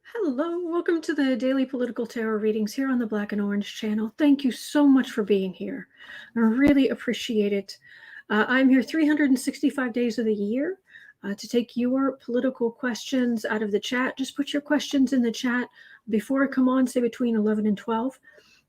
Hello, welcome to the daily political tarot readings here on the Black and Orange channel. Thank you so much for being here. I really appreciate it. I'm here 365 days of the year to take your political questions out of the chat. Just put your questions in the chat before I come on, say between 11 and 12.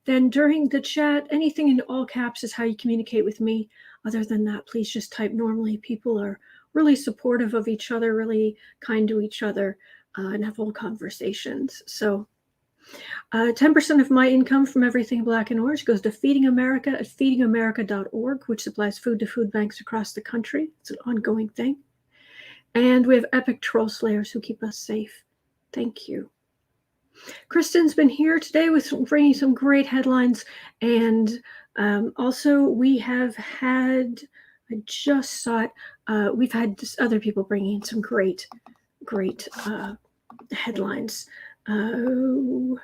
Then during the chat, anything in all caps is how you communicate with me. Other than that, please just type normally. People are really supportive of each other, really kind to each other. And have full conversations. So 10% of my income from everything Black and Orange goes to Feeding America at feedingamerica.org, which supplies food to food banks across the country. It's an ongoing thing. And we have epic troll slayers who keep us safe. Thank you. Kristen's been here today with bringing some great headlines. And also we have had, I just saw it, we've had other people bringing in some great headlines. Love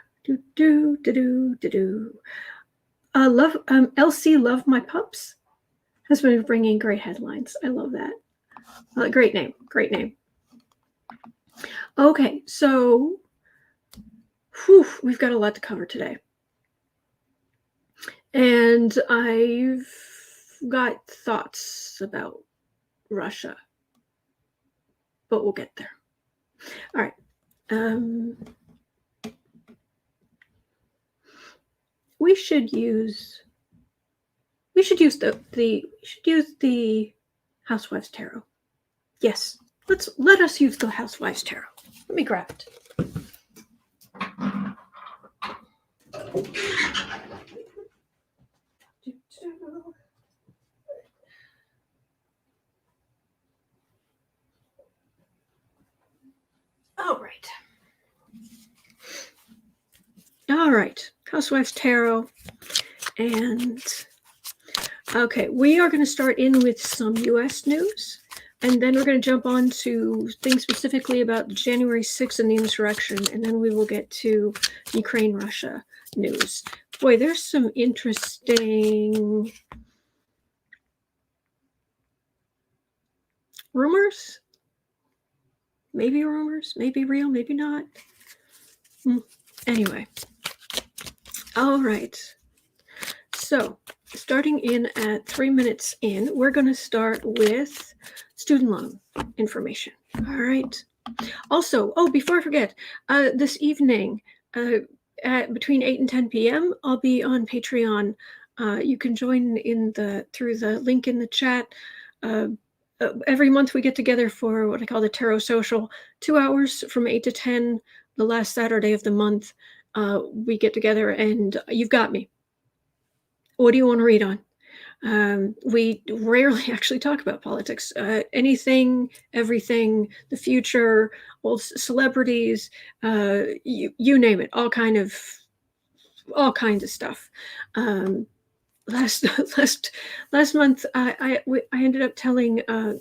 LC Love My Pups has been bringing great headlines. I love that. Great name. Okay, so we've got a lot to cover today. And I've got thoughts about Russia, but we'll get there. All right. We should use the Housewives Tarot. Yes, let us use the Housewives Tarot. Let me grab it. All right. Housewives Tarot. And okay, we are going to start in with some U.S. news, and then we're going to jump on to things specifically about January 6th and the insurrection, and then we will get to Ukraine-Russia news. Boy, there's some interesting rumors. Maybe rumors, maybe real, maybe not. Anyway. All right. So, starting in at 3 minutes in, we're going to start with student loan information. All right. Also, before I forget, this evening, at between 8 and 10 p.m., I'll be on Patreon. You can join through the link in the chat. Every month we get together for what I call the Tarot Social, 2 hours from 8 to 10, the last Saturday of the month. We get together and you've got me. What do you want to read on? We rarely actually talk about politics. Anything, everything, the future, old celebrities, you name it, all kinds of stuff. Last month, I ended up telling a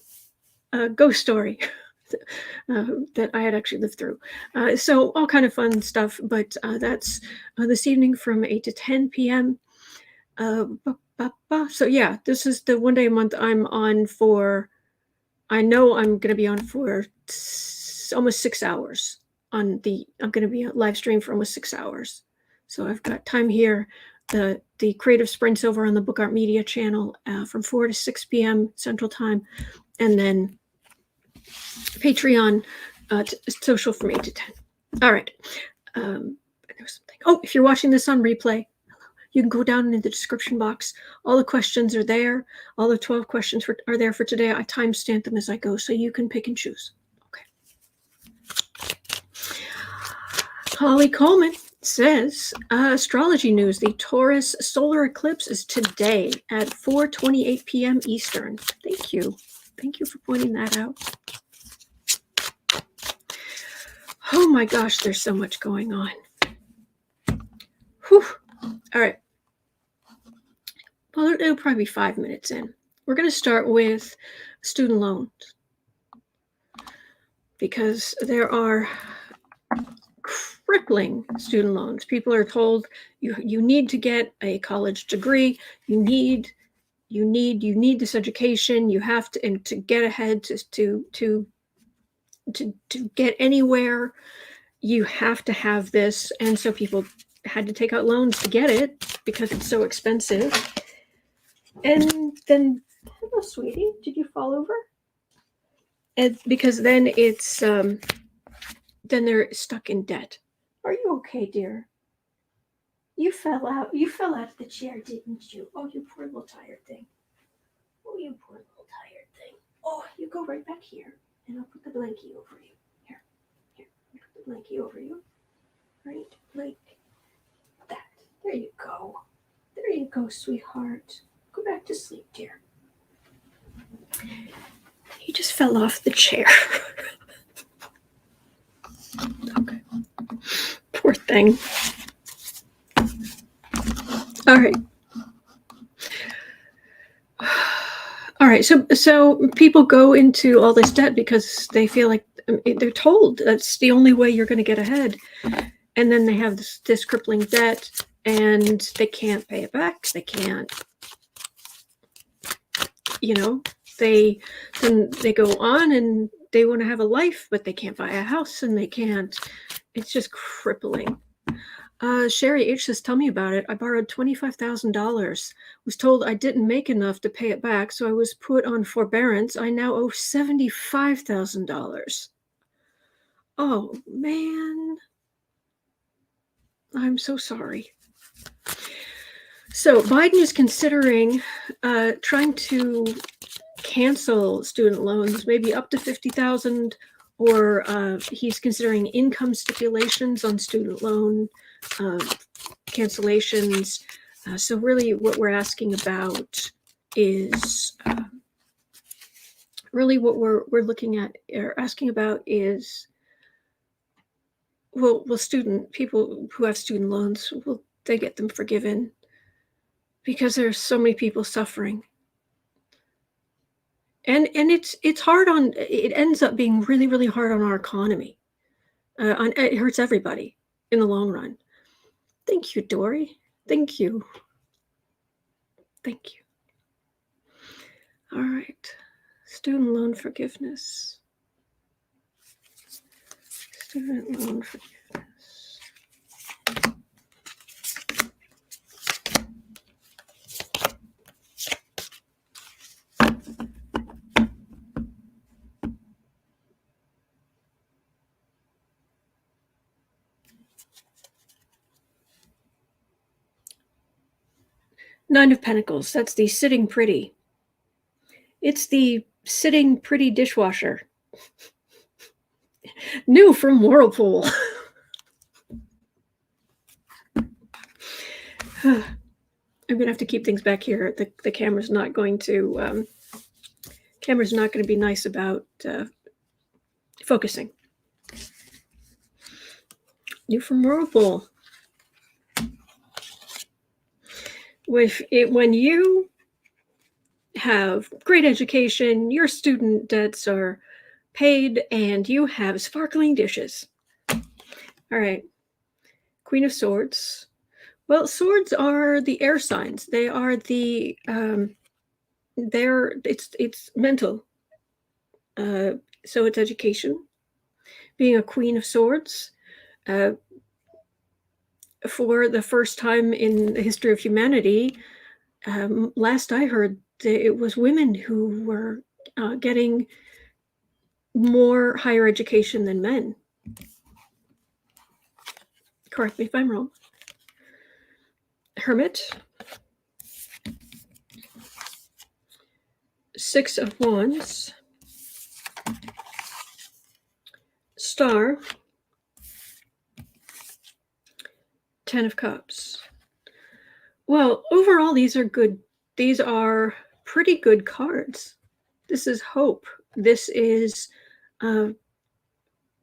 ghost story that I had actually lived through. So all kind of fun stuff, but that's this evening from 8 to 10 p.m. So yeah, this is the one day a month I'm on for. I know I'm going to be on for almost 6 hours. I'm going to be on live stream for almost 6 hours. So I've got time here. The creative sprints over on the Book Art Media channel from 4 to 6 p.m. Central Time, and then Patreon social from 8 to 10. All right. There's something. If you're watching this on replay, you can go down in the description box. All the questions are there. All the 12 questions are there for today. I timestamp them as I go, so you can pick and choose. Okay. Holly Coleman says, astrology news, the Taurus solar eclipse is today at 4:28 p.m. Eastern. Thank you. Thank you for pointing that out. Oh my gosh, there's so much going on. Whew. All right. Well, it'll probably be 5 minutes in. We're going to start with student loans because there are crippling student loans. People are told you need to get a college degree. You need this education. You have to, and to get ahead to get anywhere. you have to have this, and so people had to take out loans to get it because it's so expensive. And then, hello, sweetie, did you fall over? And because then it's then they're stuck in debt. Are you okay, dear? You fell out. You fell out of the chair, didn't you? Oh, you poor little tired thing. Oh, you poor little tired thing. Oh, you go right back here, and I'll put the blankie over you. Here, I'll put the blankie over you. Right, like that. There you go. There you go, sweetheart. Go back to sleep, dear. He just fell off the chair. Okay. Poor thing. All right. All right. So people go into all this debt because they feel like they're told that's the only way you're going to get ahead. And then they have this crippling debt and they can't pay it back. They can't, they go on and they want to have a life, but they can't buy a house and they can't. It's just crippling. Sherry H says, tell me about it. I borrowed $25,000. Was told I didn't make enough to pay it back, so I was put on forbearance. I now owe $75,000. Oh, man. I'm so sorry. So Biden is considering trying to cancel student loans, maybe up to $50,000, or he's considering income stipulations on student loan cancellations. So really what we're asking about is really what we're looking at or asking about is, will people who have student loans, will they get them forgiven? Because there's so many people suffering. And it's hard on, it ends up being really, really hard on our economy. It hurts everybody in the long run. Thank you, Dory. Thank you. Thank you. All right. Student loan forgiveness. Student loan forgiveness. Nine of Pentacles. That's the sitting pretty. It's the sitting pretty dishwasher. New from Whirlpool. I'm going to have to keep things back here. The camera's not going to be nice about focusing. New from Whirlpool. When you have great education, your student debts are paid, and you have sparkling dishes. All right. Queen of Swords. Well, swords are the air signs. They are the it's mental. So it's education. Being a Queen of Swords. For the first time in the history of humanity, last I heard, it was women who were getting more higher education than men. Correct me if I'm wrong. Hermit. Six of Wands. Star. 10 of Cups. Well, overall, these are good. These are pretty good cards. This is hope. This is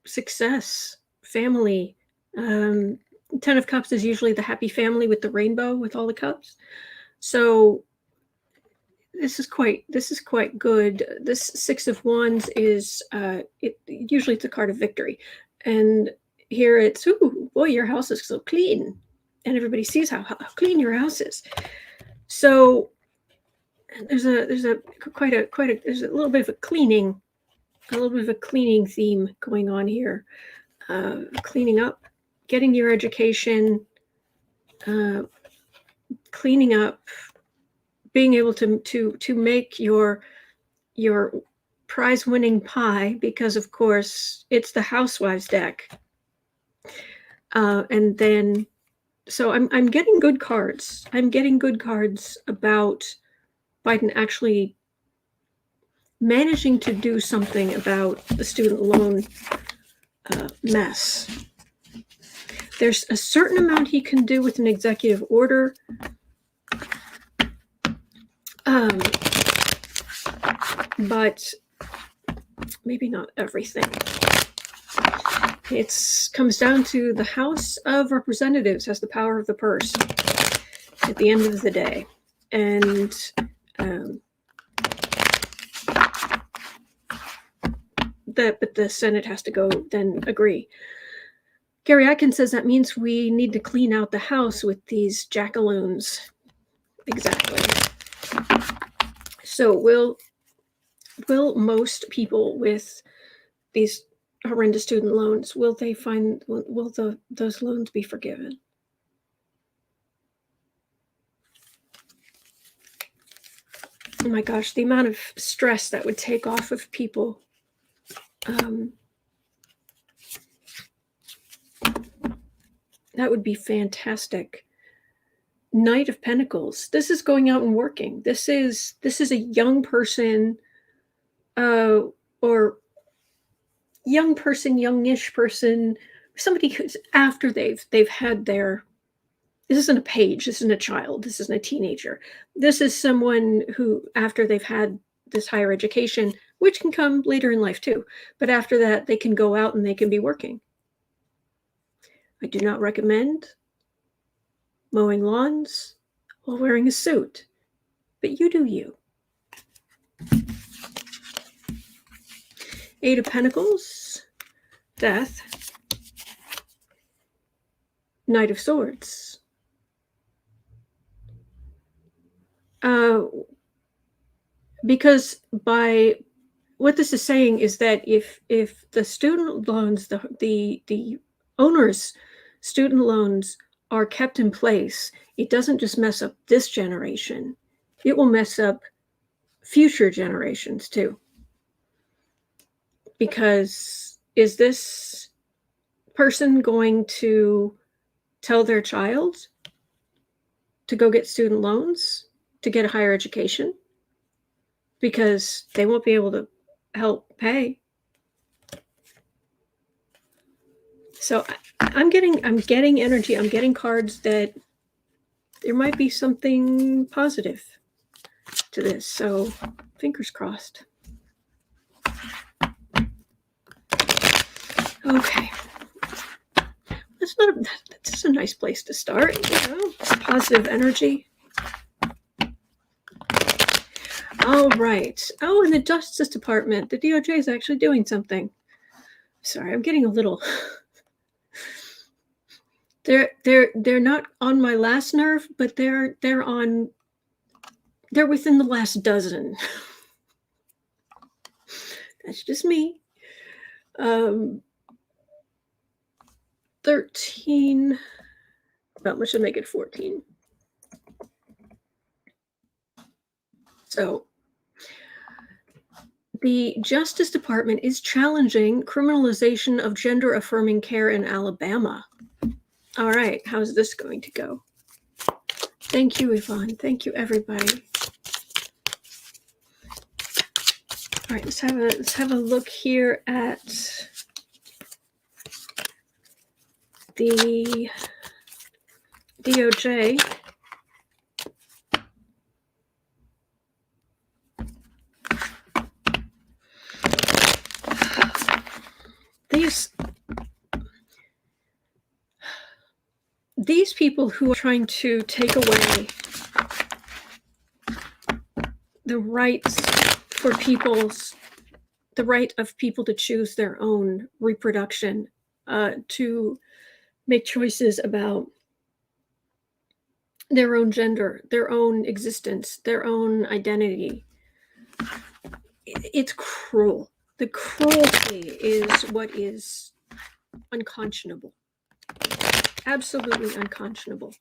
success, family. 10 of Cups is usually the happy family with the rainbow with all the cups. So this is quite good. This Six of Wands is usually it's a card of victory, and here it's, ooh, boy, your house is so clean, and everybody sees how clean your house is. So there's a little bit of a cleaning theme going on here. cleaning up, getting your education, cleaning up, being able to make your prize-winning pie, because of course it's the housewives deck. And then, so I'm getting good cards. I'm getting good cards about Biden actually managing to do something about the student loan mess. There's a certain amount he can do with an executive order. But maybe not everything. It comes down to the House of Representatives has the power of the purse at the end of the day. And but the Senate has to go then agree. Gary Atkins says that means we need to clean out the House with these jackaloons. Exactly. So will most people with these horrendous student loans, will those loans be forgiven? Oh my gosh, the amount of stress that would take off of people. That would be fantastic. Knight of Pentacles. This is going out and working. This is a young person, or young person, youngish person, somebody who's after they've had their. This isn't a page. This isn't a child. This isn't a teenager. This is someone who, after they've had this higher education, which can come later in life too, but after that, they can go out and they can be working. I do not recommend mowing lawns while wearing a suit, but you do you. Eight of Pentacles, Death, Knight of Swords. Because by what this is saying is that if the student loans, the owner's student loans are kept in place, it doesn't just mess up this generation, it will mess up future generations too. Because is this person going to tell their child to go get student loans to get a higher education? Because they won't be able to help pay. So I'm getting energy. I'm getting cards that there might be something positive to this. So fingers crossed. Okay. That's a nice place to start, positive energy. All right. Oh, and the Justice Department, the DOJ is actually doing something. Sorry, I'm getting a little. They're not on my last nerve, but they're within the last dozen. That's just me. 13. Not much to make it 14. So the Justice Department is challenging criminalization of gender-affirming care in Alabama. All right, how's this going to go? Thank you, Yvonne. Thank you, everybody. All right, let's have a look here at the DOJ. These people who are trying to take away the rights for the right of people to choose their own reproduction, to make choices about their own gender, their own existence, their own identity. It's cruel. The cruelty is what is unconscionable. Absolutely unconscionable.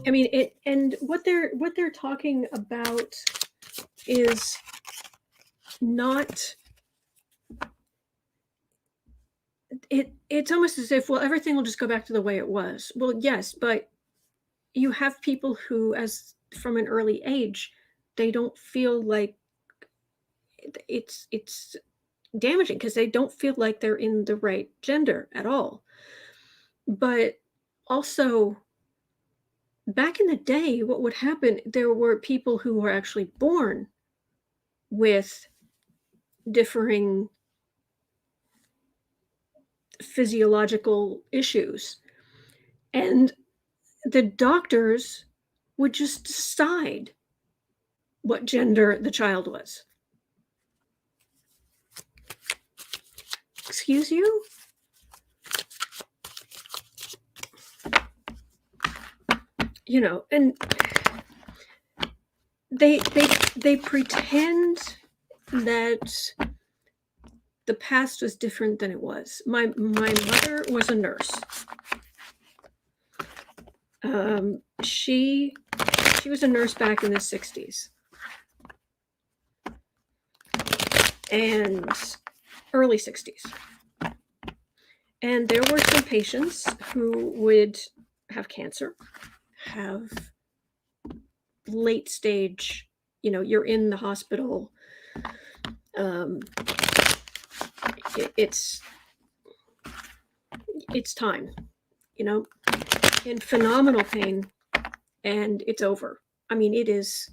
I mean, it, and what they're talking about is not, it's almost as if, well, everything will just go back to the way it was. Well, yes, but you have people who, as from an early age, they don't feel like it's damaging because they don't feel like they're in the right gender at all. But also, back in the day, what would happen, there were people who were actually born with differing physiological issues, and the doctors would just decide what gender the child was. Excuse you? You know, and they pretend that the past was different than it was. My mother was a nurse. She was a nurse back in the 60s and early 60s. And there were some patients who would have cancer, have late stage, you know, you're in the hospital. It's time, you know, in phenomenal pain, and it's over. I mean, it's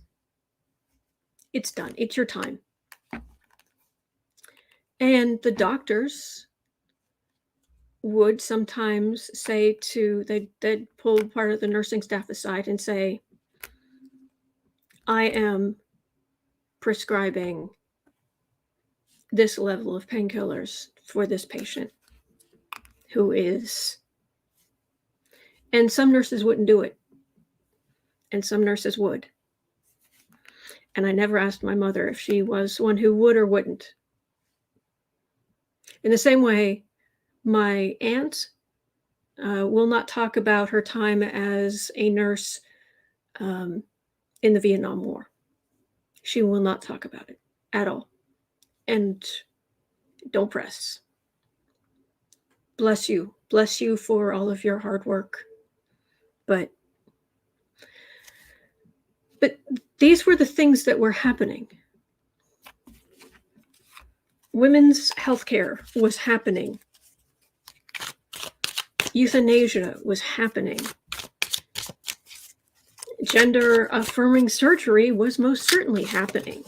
done. It's your time. And the doctors would sometimes say they'd pull part of the nursing staff aside and say, I am prescribing this level of painkillers for this patient who is, and some nurses wouldn't do it, and some nurses would. And I never asked my mother if she was one who would or wouldn't. In the same way, my aunt will not talk about her time as a nurse in the Vietnam War. She will not talk about it at all. And don't press. Bless you. Bless you for all of your hard work. But these were the things that were happening. Women's health care was happening. Euthanasia was happening. Gender-affirming surgery was most certainly happening.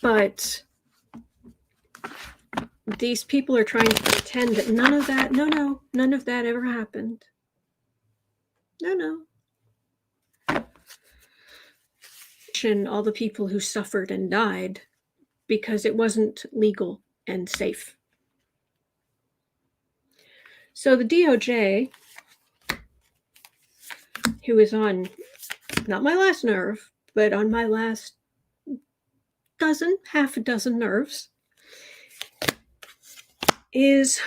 But these people are trying to pretend that none of that ever happened. No. All the people who suffered and died because it wasn't legal and safe. So the DOJ, who is on not my last nerve, but on my last half a dozen nerves, is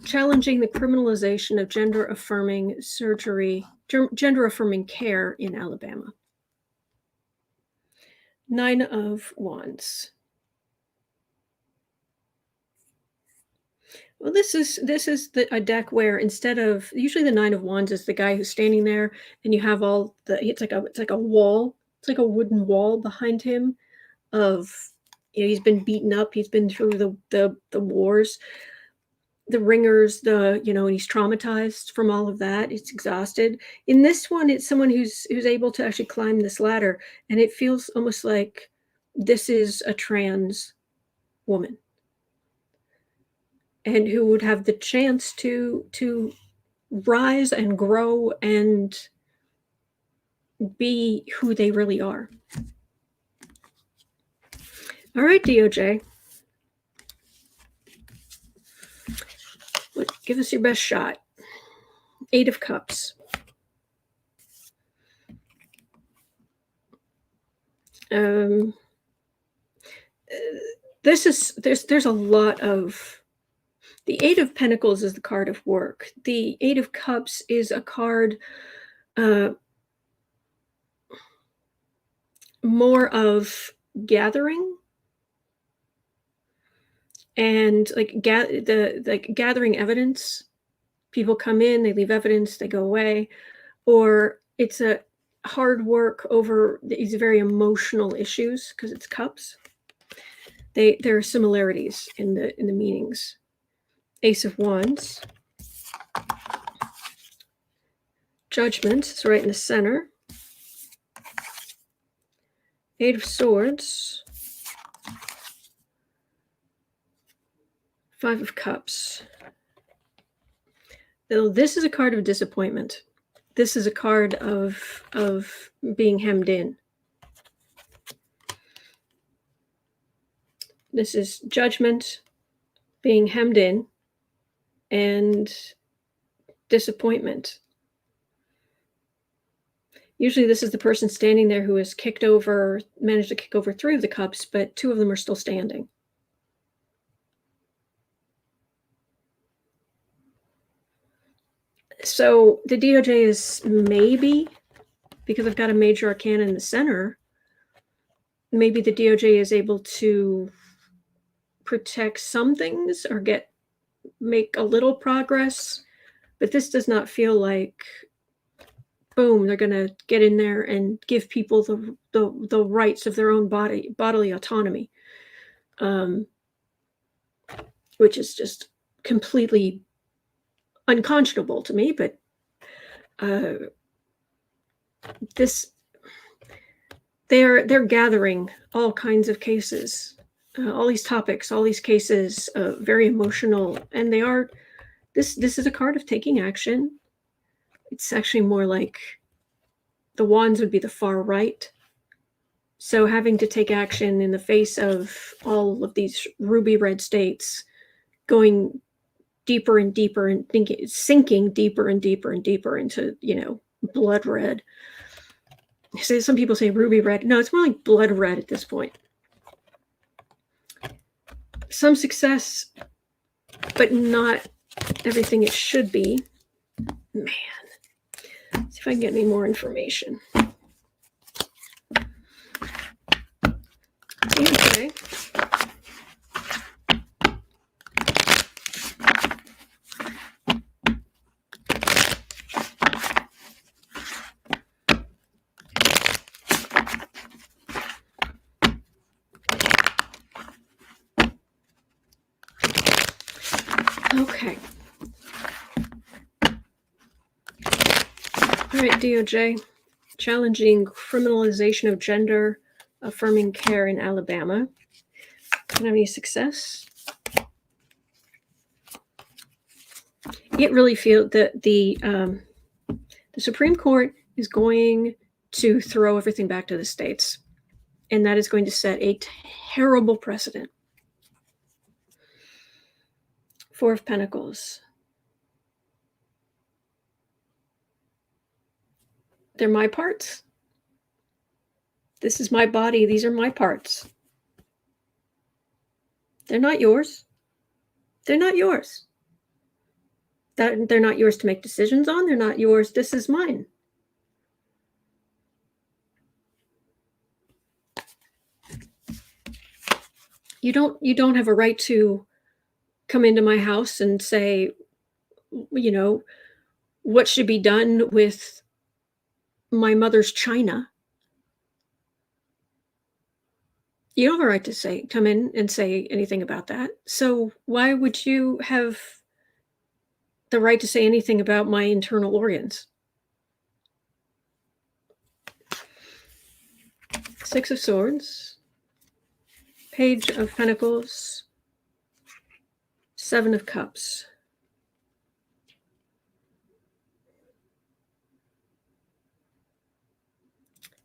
challenging the criminalization of gender-affirming surgery, gender-affirming care in Alabama. 9 of Wands. Well, this is a deck where instead of, usually the 9 of Wands is the guy who's standing there, and you have all the, it's like a wall, it's like a wooden wall behind him of, you know, he's been beaten up, he's been through the wars, the ringers, and he's traumatized from all of that. It's exhausted. In this one, it's someone who's able to actually climb this ladder, and it feels almost like this is a trans woman, and who would have the chance to rise and grow and be who they really are. All right, DOJ. Give us your best shot. 8 of Cups. Um, there's a lot of the Eight of Pentacles is the card of work. The Eight of Cups is a card uh, more of gathering and like gathering evidence. People come in, they leave evidence, they go away, or it's a hard work over these very emotional issues because it's cups. There are similarities in the meanings. Ace of Wands, Judgment is right in the center. Eight of Swords, Five of Cups. Though this is a card of disappointment. This is a card of being hemmed in. This is judgment, being hemmed in, and disappointment. Usually this is the person standing there who has managed to kick over 3 of the cups, but 2 of them are still standing. So the DOJ is maybe, because I've got a major arcana in the center, maybe the DOJ is able to protect some things or make a little progress, but this does not feel like, boom, they're going to get in there and give people the rights of their own bodily autonomy, which is just completely unconscionable to me. But they're gathering all kinds of cases, all these topics, all these cases, very emotional, and they are. This is a card of taking action. It's actually more like the wands would be the far right. So having to take action in the face of all of these ruby red states, going deeper and deeper and sinking deeper and deeper and deeper into, blood red. Some people say ruby red. No, it's more like blood red at this point. Some success, but not everything it should be. Man. Let's see if I can get any more information. Okay. Okay. All right, DOJ, challenging criminalization of gender-affirming care in Alabama. Don't have any success. It really feels that the Supreme Court is going to throw everything back to the states, and that is going to set a terrible precedent. Four of Pentacles. They're my parts. This is my body. These are my parts. They're not yours. They're not yours. They're not yours to make decisions on. They're not yours. This is mine. You don't have a right to come into my house and say, what should be done with my mother's china. You don't have a right to come in and say anything about that. So why would you have the right to say anything about my internal organs? Six of Swords, Page of Pentacles, Seven of Cups.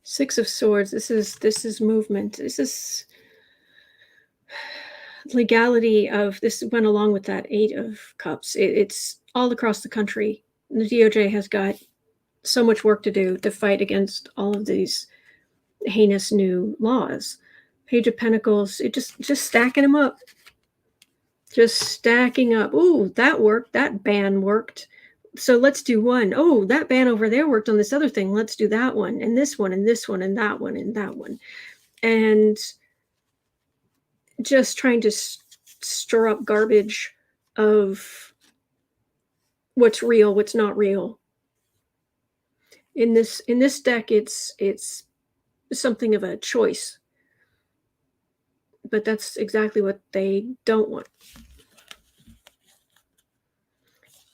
Six of Swords. This is movement. This is legality of this. Went along with that Eight of Cups. It's all across the country. The DOJ has got so much work to do to fight against all of these heinous new laws. Page of Pentacles, it just stacking them up. Just stacking up. Ooh, that worked. That ban worked. So let's do one. Oh, that ban over there worked on this other thing. Let's do that one, and this one, and this one, and that one, and that one. And just trying to stir up garbage of what's real, what's not real. In this deck, it's something of a choice. But that's exactly what they don't want.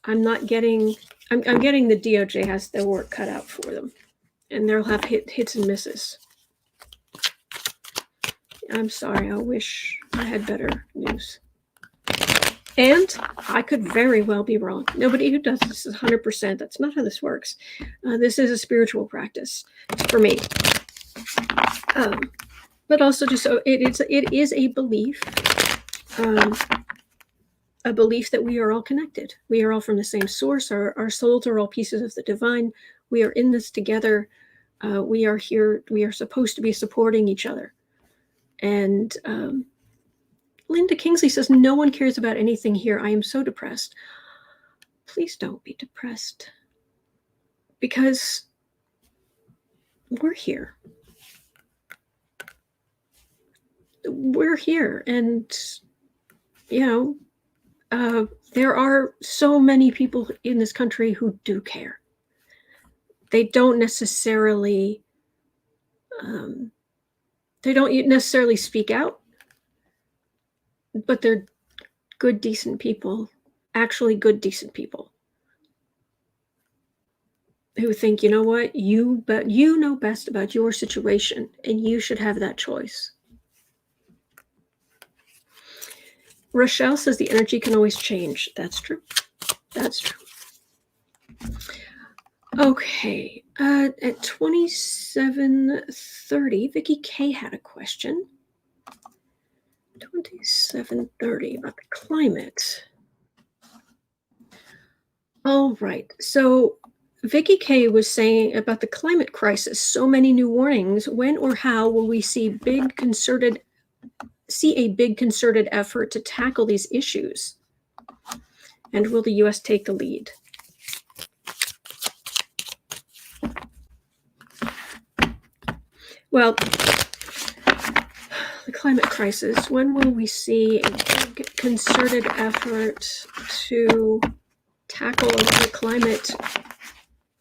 I'm getting the DOJ has their work cut out for them. And they'll have hits and misses. I'm sorry, I wish I had better news. And I could very well be wrong. Nobody who does this is 100%. That's not how this works. This is a spiritual practice for me. But also just so it is a belief that we are all connected. We are all from the same source. Our souls are all pieces of the divine. We are in this together. We are here. We are supposed to be supporting each other. And Linda Kingsley says, no one cares about anything here. I am so depressed. Please don't be depressed. Because we're here. We're here. And, there are so many people in this country who do care. They don't necessarily speak out, but they're good, decent people, actually good, decent people who think, you know what, you know best about your situation and you should have that choice. Rochelle says the energy can always change. That's true. That's true. Okay. At 27:30, Vicky K had a question. 27:30 about the climate. All right. So Vicky K was saying about the climate crisis, so many new warnings. When or how will we see a big concerted effort to tackle these issues? And will the U.S. take the lead? Well, the climate crisis, when will we see a big concerted effort to tackle the climate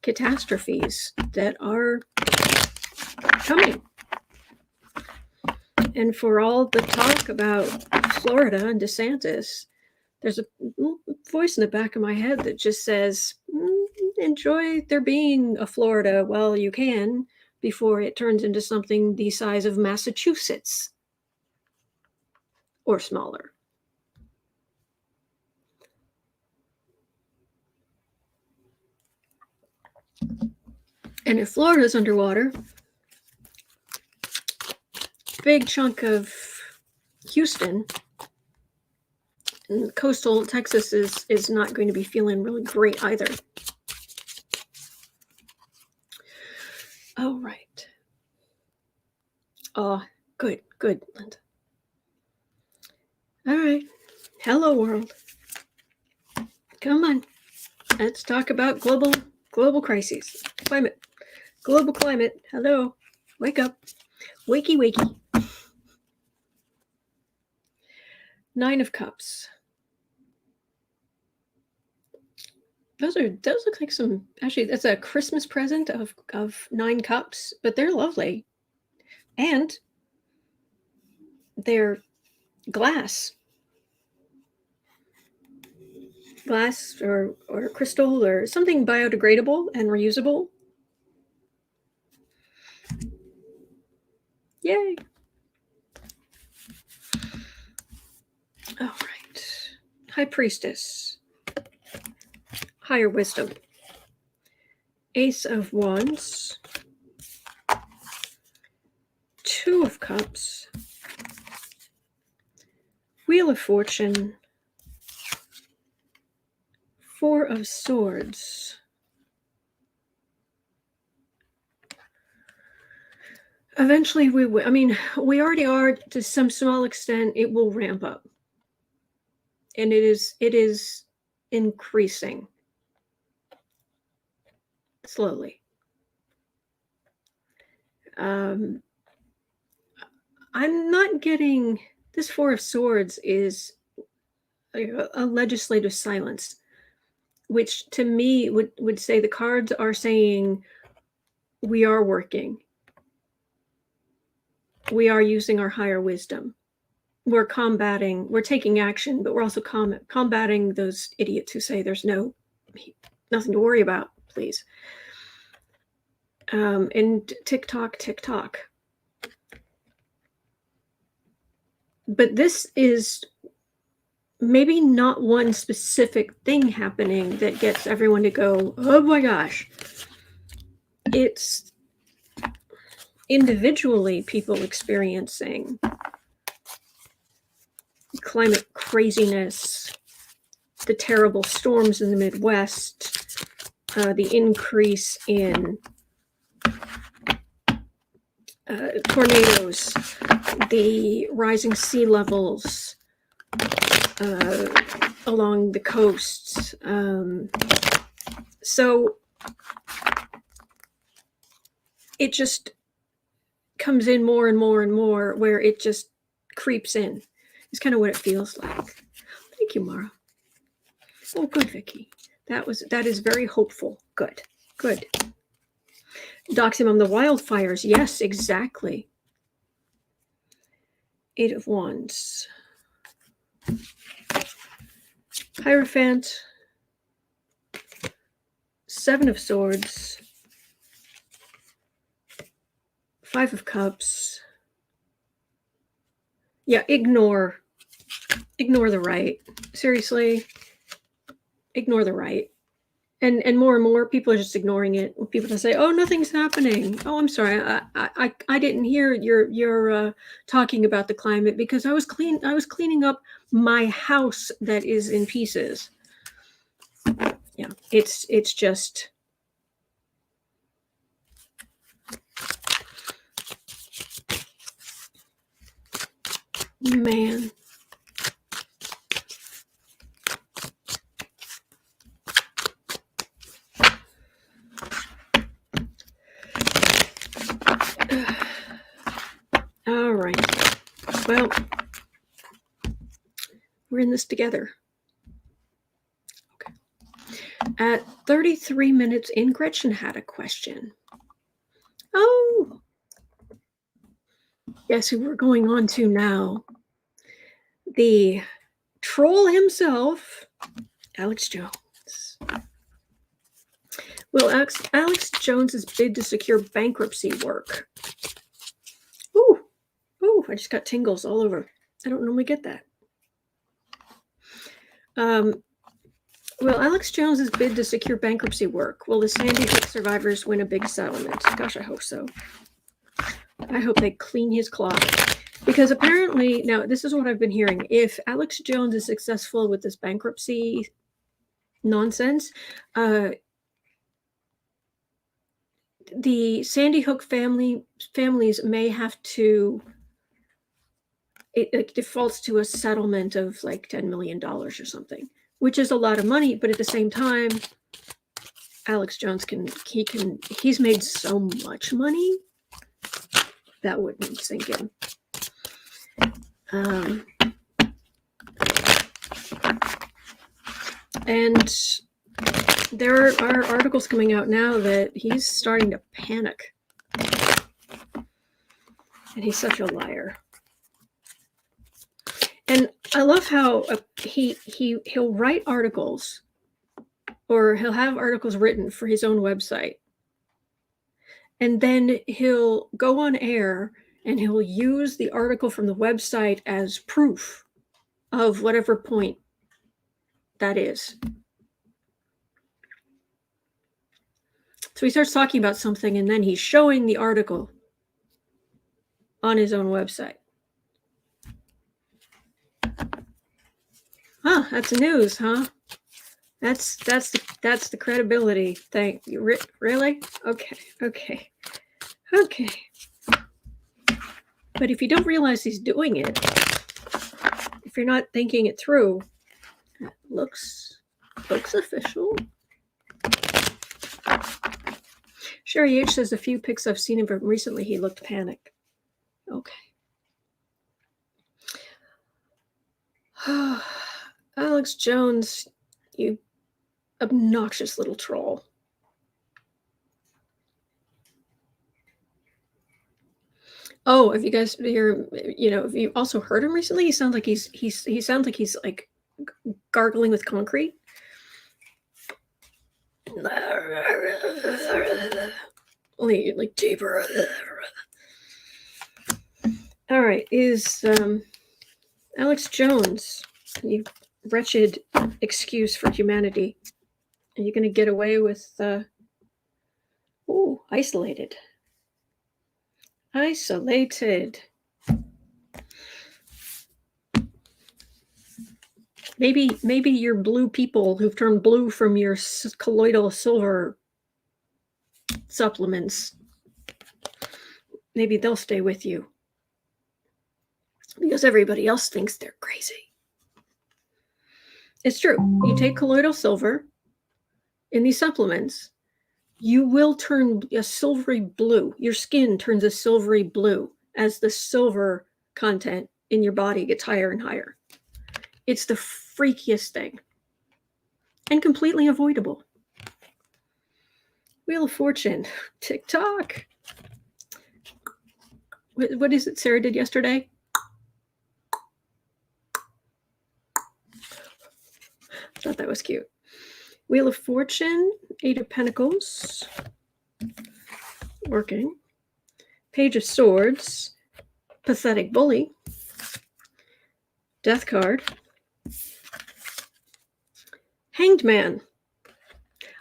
catastrophes that are coming? And for all the talk about Florida and DeSantis, there's a voice in the back of my head that just says, enjoy there being a Florida while you can, before it turns into something the size of Massachusetts or smaller. And if Florida's underwater, big chunk of Houston and coastal Texas is not going to be feeling really great either. Oh, right. Oh, good, Linda. All right. Hello, world. Come on. Let's talk about global crises. Climate. Global climate. Hello. Wake up. Wakey. 9 of Cups. Those look like some, actually, that's a Christmas present of 9 cups, but they're lovely. And they're glass or crystal or something biodegradable and reusable. Yay. All right. High Priestess. Higher wisdom. Ace of Wands. 2 of Cups. Wheel of Fortune. 4 of Swords. Eventually we will. I mean, we already are to some small extent. It will ramp up. And it is increasing slowly. I'm not getting this Four of Swords is a legislative silence, which to me would say the cards are saying we are working. We are using our higher wisdom. We're taking action, but we're also combating those idiots who say there's nothing to worry about, please. And tick-tock. But this is maybe not one specific thing happening that gets everyone to go, oh my gosh. It's individually people experiencing climate craziness, the terrible storms in the Midwest, the increase in tornadoes, the rising sea levels along the coasts. So it just comes in more and more and more, where it just creeps in. It's kind of what it feels like. Thank you, Mara. Oh, good, Vicky. That is very hopeful. Good. Doximum, the wildfires. Yes, exactly. 8 of Wands. Hierophant. 7 of Swords. 5 of Cups. Yeah, ignore the right. Seriously, ignore the right. And more people are just ignoring it. People just say, "Oh, nothing's happening." Oh, I'm sorry, I didn't hear your talking about the climate because I was cleaning up my house that is in pieces. Yeah, it's just. Man. All right. Well, we're in this together. Okay. At 33 minutes in, Gretchen had a question. Oh. Guess who we're going on to now? The troll himself, Alex Jones. Will Alex Jones's bid to secure bankruptcy work? Ooh, I just got tingles all over. I don't normally get that. Will Alex Jones's bid to secure bankruptcy work? Will the Sandy Hook survivors win a big settlement? Gosh, I hope so. I hope they clean his clock. Because apparently, now this is what I've been hearing, if Alex Jones is successful with this bankruptcy nonsense, the Sandy Hook families may have to, it defaults to a settlement of like $10 million or something, which is a lot of money, but at the same time, Alex Jones he's made so much money that wouldn't sink in. And there are articles coming out now that he's starting to panic. And he's such a liar. And I love how he'll write articles, or he'll have articles written for his own website. And then he'll go on air and he'll use the article from the website as proof of whatever point that is. So he starts talking about something and then he's showing the article on his own website. Huh, that's news, huh? That's the credibility thing. Really? Okay. But if you don't realize he's doing it, if you're not thinking it through, it looks official. Sherry H says a few pics I've seen of him recently, he looked panicked. Okay. Alex Jones, you obnoxious little troll. Oh, have you guys hear? Have you also heard him recently? He sounds like he sounds like he's like gargling with concrete. Only like deeper. All right, is Alex Jones, you wretched excuse for humanity, are you going to get away with? Isolated. Isolated. Maybe your blue people who've turned blue from your colloidal silver supplements, maybe they'll stay with you because everybody else thinks they're crazy. It's true. You take colloidal silver in these supplements, you will turn a silvery blue. Your skin turns a silvery blue as the silver content in your body gets higher and higher. It's the freakiest thing and completely avoidable. Wheel of Fortune, TikTok. What is it Sarah did yesterday? I thought that was cute. Wheel of Fortune, 8 of Pentacles, working. Page of Swords, Pathetic Bully, Death card, Hanged Man.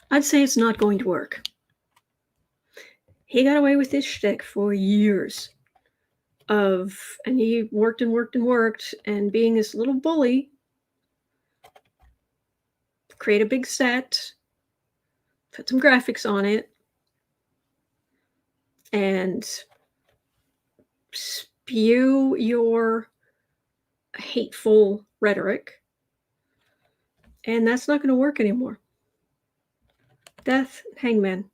I'd say it's not going to work. He got away with his shtick for years and he worked and worked and worked, and being this little bully, create a big set, put some graphics on it, and spew your hateful rhetoric. And that's not going to work anymore. Death, Hangman.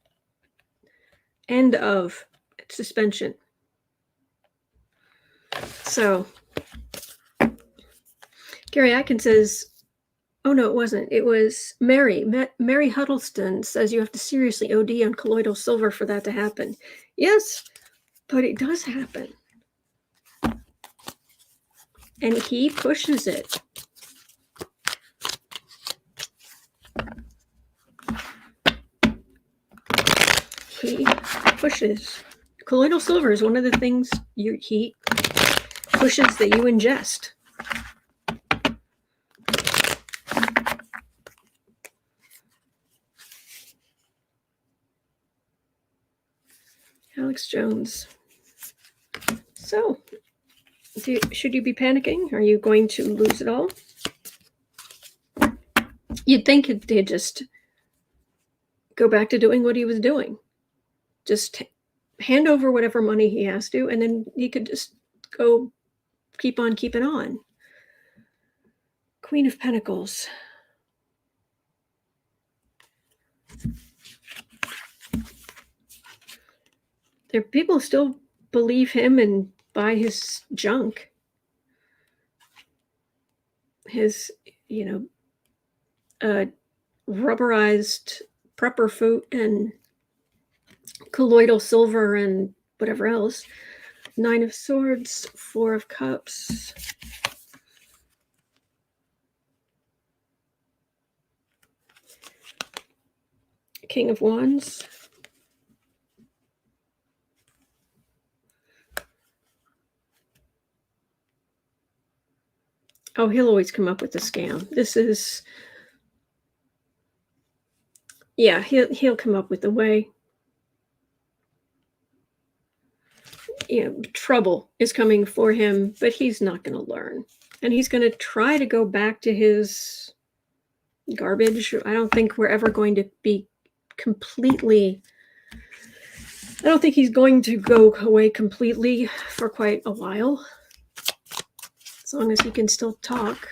End of suspension. So, Gary Atkins says, oh no, it wasn't. It was Mary. Mary Huddleston says you have to seriously OD on colloidal silver for that to happen. Yes, but it does happen. And he pushes it. He pushes. Colloidal silver is one of the things he pushes that you ingest. Alex Jones. So, should you be panicking? Are you going to lose it all? You'd think he'd just go back to doing what he was doing. Just hand over whatever money he has to, and then he could just go keep on keeping on. Queen of Pentacles. There are people who still believe him and buy his junk. His, rubberized prepper food and colloidal silver and whatever else. 9 of Swords, 4 of Cups. King of Wands. Oh, he'll always come up with a scam. This is, yeah, he'll come up with a way. Trouble is coming for him, but he's not going to learn. And he's going to try to go back to his garbage. I don't think we're ever going to be completely I don't think he's going to go away completely for quite a while, as long as he can still talk.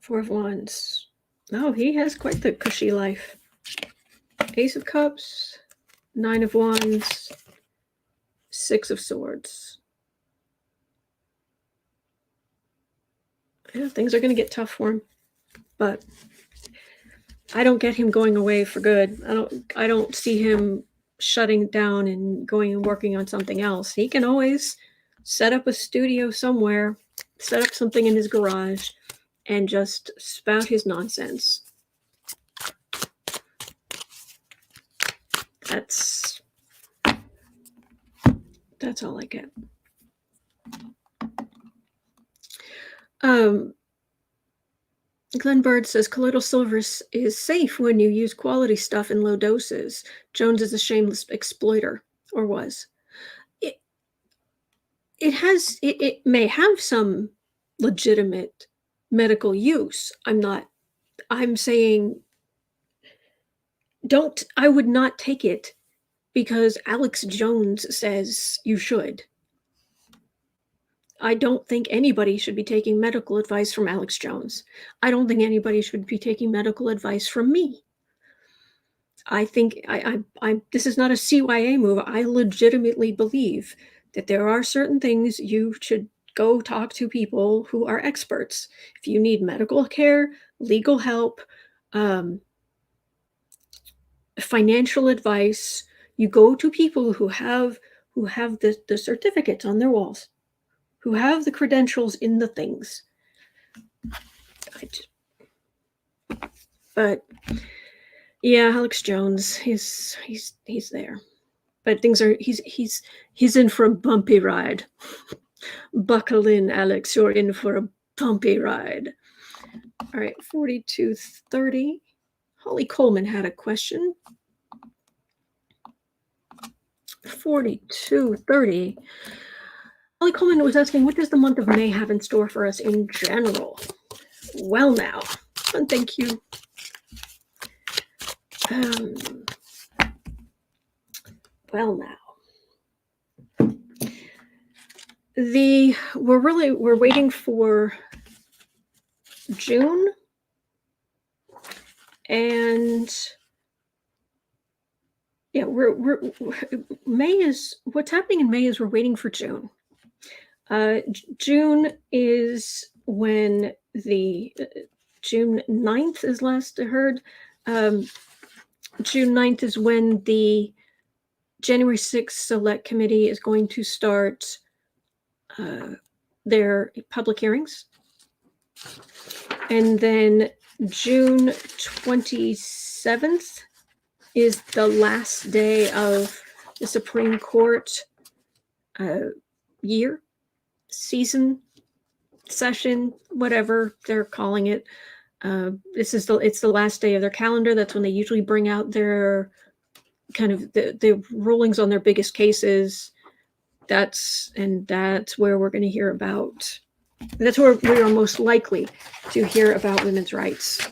Four of Wands. Oh, he has quite the cushy life. Ace of Cups, Nine of Wands, Six of Swords. Yeah, things are going to get tough for him, but I don't get him going away for good. I don't see him shutting down and going and working on something else. He can always set up a studio somewhere, set up something in his garage, and just spout his nonsense. That's all I get. Glenn Bird says colloidal silver is safe when you use quality stuff in low doses. Jones is a shameless exploiter, or was. It may have some legitimate medical use. I'm saying I would not take it because Alex Jones says you should. I don't think anybody should be taking medical advice from Alex Jones. I don't think anybody should be taking medical advice from me. I think this is not a CYA move. I legitimately believe that there are certain things you should go talk to people who are experts. If you need medical care, legal help, financial advice, you go to people who have the certificates on their walls, who have the credentials in the things. But yeah, Alex Jones, he's there. But things are he's in for a bumpy ride. Buckle in, Alex, you're in for a bumpy ride. All right, 4230. Holly Coleman had a question. 4230. Holly Coleman was asking, what does the month of May have in store for us in general? Well now, and thank you. Well now. We're waiting for June, and yeah, May is what's happening in May is we're waiting for June. June is when the June 9th is last I heard. June 9th is when the January 6th Select Committee is going to start their public hearings. And then June 27th is the last day of the Supreme Court season, session, whatever they're calling it. It's the last day of their calendar. That's when they usually bring out their kind of the rulings on their biggest cases. That's where we're going to hear about. That's where we are most likely to hear about women's rights.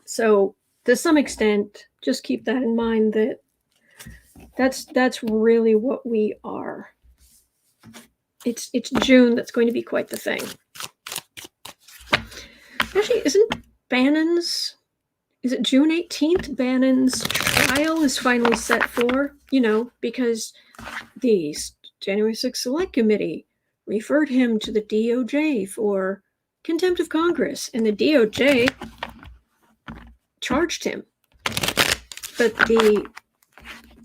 So to some extent, just keep that in mind that's really what we are. It's June that's going to be quite the thing. Actually, is it June 18th? Bannon's trial is finally set for, because the January 6th Select Committee referred him to the DOJ for contempt of Congress, and the DOJ charged him. But the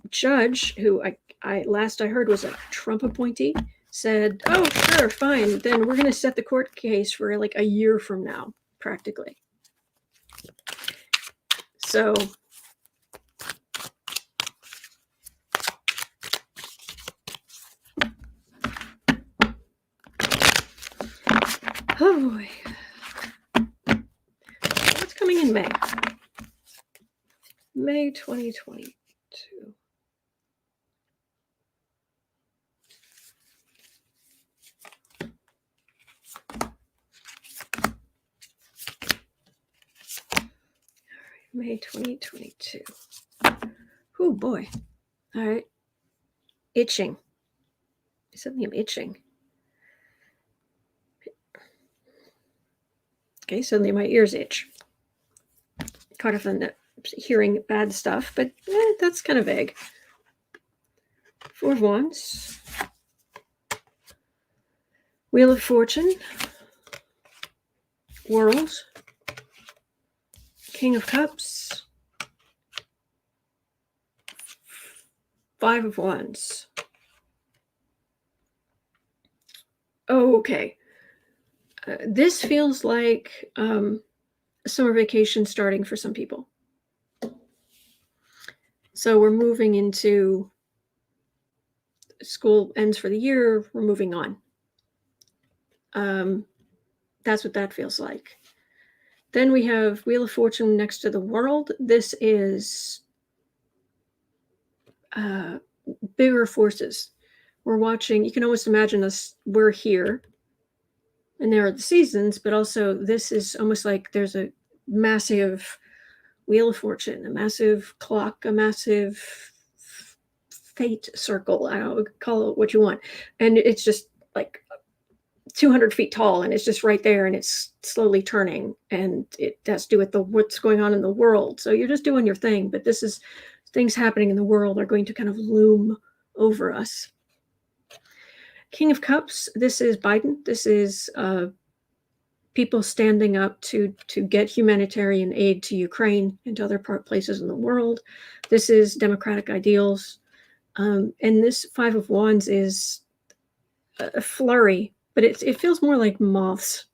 judge, who I last I heard was a Trump appointee, said, oh, sure, fine, then we're going to set the court case for like a year from now, practically. So oh boy. What's coming in May. May 2022. May 2022. Oh boy. All right. Itching. Suddenly I'm itching. Okay, suddenly my ears itch. Caught up on hearing bad stuff, but that's kind of vague. Four of Wands. Wheel of Fortune. World. King of Cups. Five of Wands. Oh, okay. This feels like a summer vacation starting for some people. So we're moving into school ends for the year. We're moving on. That's what that feels like. Then we have Wheel of Fortune next to the World. This is bigger forces. We're watching. You can almost imagine us. We're here. And there are the seasons, but also this is almost like there's a massive Wheel of Fortune, a massive clock, a massive fate circle. I don't know, call it what you want. And it's just like 200 feet tall, and it's just right there, and it's slowly turning, and it has to do with what's going on in the world. So you're just doing your thing, but this is things happening in the world are going to kind of loom over us. King of Cups, this is Biden. This is people standing up to get humanitarian aid to Ukraine and to other places in the world. This is democratic ideals. And this Five of Wands is a flurry, but it feels more like moths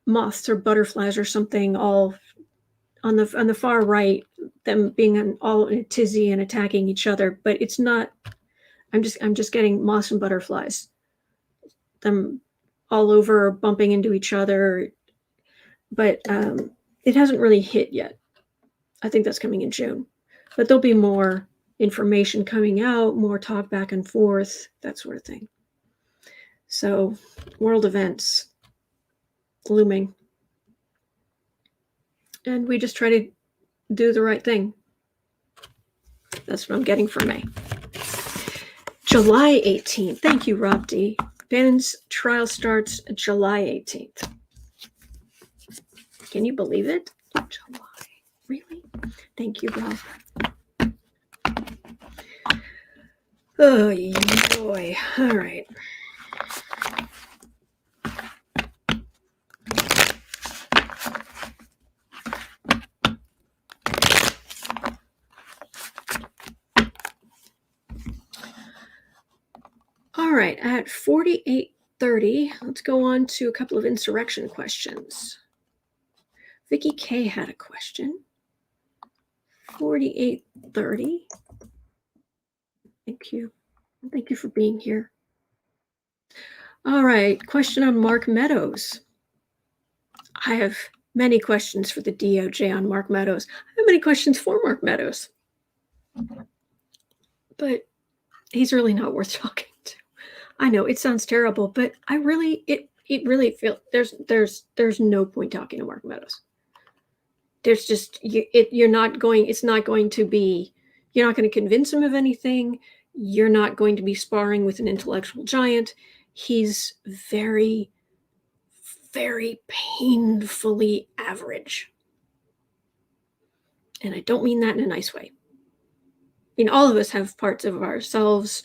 or butterflies or something, all on the far right, them being all in a tizzy and attacking each other. But it's not. I'm just getting moths and butterflies, them all over, bumping into each other. But it hasn't really hit yet. I think that's coming in June. But there'll be more information coming out, more talk back and forth, that sort of thing. So, world events looming. And we just try to do the right thing. That's what I'm getting for May. July 18th. Thank you, Rob D. Bannon's trial starts July 18th. Can you believe it? July. Really? Thank you, Rob. Oh, boy. All right. All right, at 48:30, let's go on to a couple of insurrection questions. Vicky K had a question. 48:30. Thank you. Thank you for being here. All right, question on Mark Meadows. I have many questions for the DOJ on Mark Meadows. I have many questions for Mark Meadows. But he's really not worth talking to. I know it sounds terrible, but I really, it really feel there's no point talking to Mark Meadows. There's just you're not going. It's not going to be. You're not going to convince him of anything. You're not going to be sparring with an intellectual giant. He's very, very painfully average, and I don't mean that in a nice way. I mean, all of us have parts of ourselves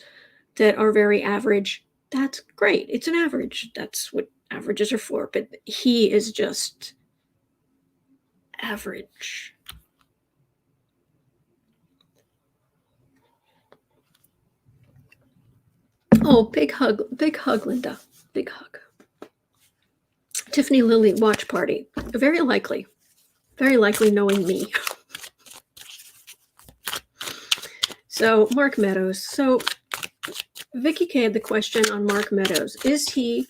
that are very average. That's great. It's an average. That's what averages are for. But he is just average. Oh, big hug, Linda. Big hug. Tiffany Lilly watch party. Very likely knowing me. So, Mark Meadows. So, Vicky K had the question on Mark Meadows. Is he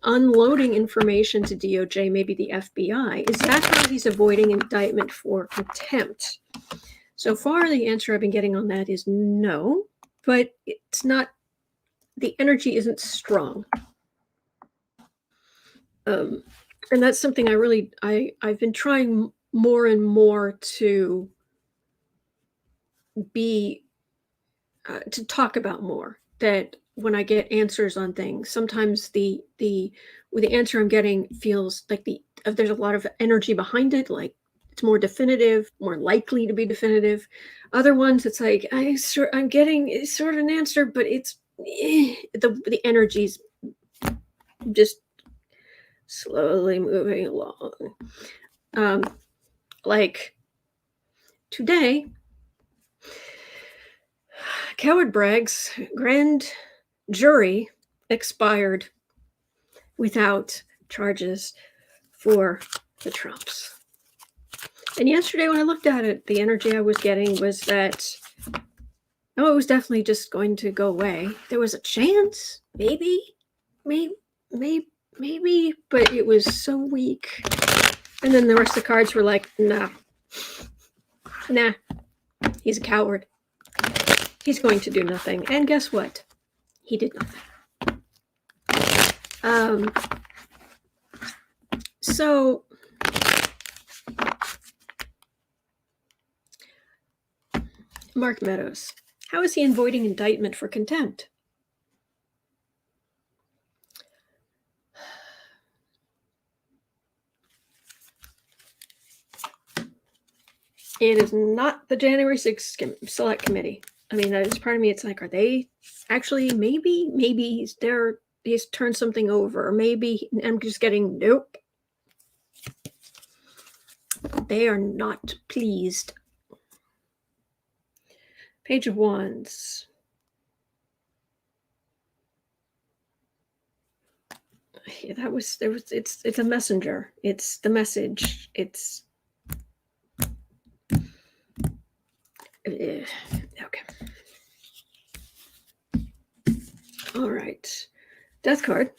unloading information to DOJ, maybe the FBI. Is that how he's avoiding indictment for contempt? So far, the answer I've been getting on that is no, but it's not, the energy isn't strong. And that's something I've been trying more and more to to talk about more, that when I get answers on things, sometimes the answer I'm getting feels like there's a lot of energy behind it, like it's more definitive, more likely to be definitive. Other ones, it's like I'm getting sort of an answer, but it's the energy's just slowly moving along. Like today, Coward Bragg's grand jury expired without charges for the Trumps. And yesterday when I looked at it, the energy I was getting was that, oh, it was definitely just going to go away. There was a chance, maybe, but it was so weak. And then the rest of the cards were like, nah, he's a coward. He's going to do nothing. And guess what? He did nothing. So Mark Meadows, how is he avoiding indictment for contempt? It is not the January 6th Select Committee. I mean, that is part of me. It's like, are they actually, maybe he's turned something over, or maybe I'm just getting, nope. They are not pleased. Page of Wands. Yeah, it's a messenger. It's the message. It's okay. All right. Death card.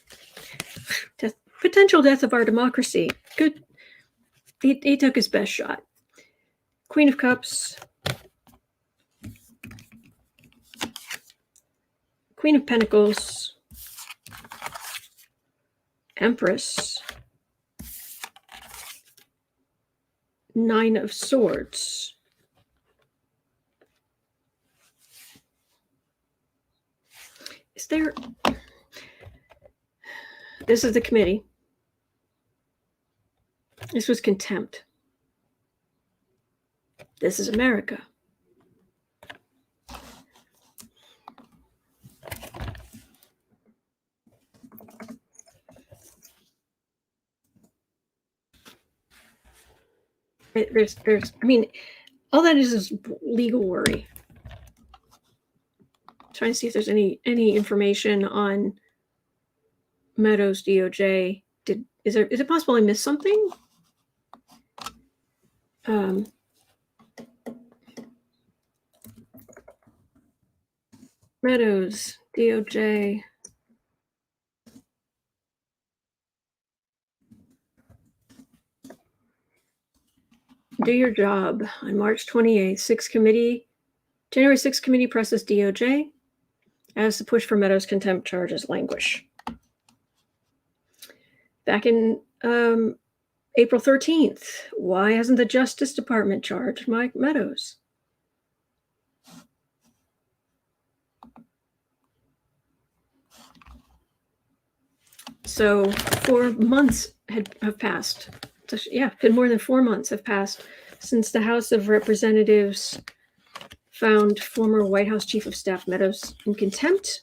Potential death of our democracy. Good. He took his best shot. Queen of Cups. Queen of Pentacles. Empress. Nine of Swords. Is there... This is the committee. This was contempt. This is America. There's, I mean, all that is legal worry. Trying to see if there's any information on Meadows DOJ. Is it possible I missed something? Meadows DOJ. Do your job. On March 28th, January 6th committee presses DOJ as the push for Meadows contempt charges languish. Back in April 13th, why hasn't the Justice Department charged Mike Meadows? So 4 months have passed. So, yeah, been more than 4 months have passed since the House of Representatives found former White House Chief of Staff Meadows in contempt.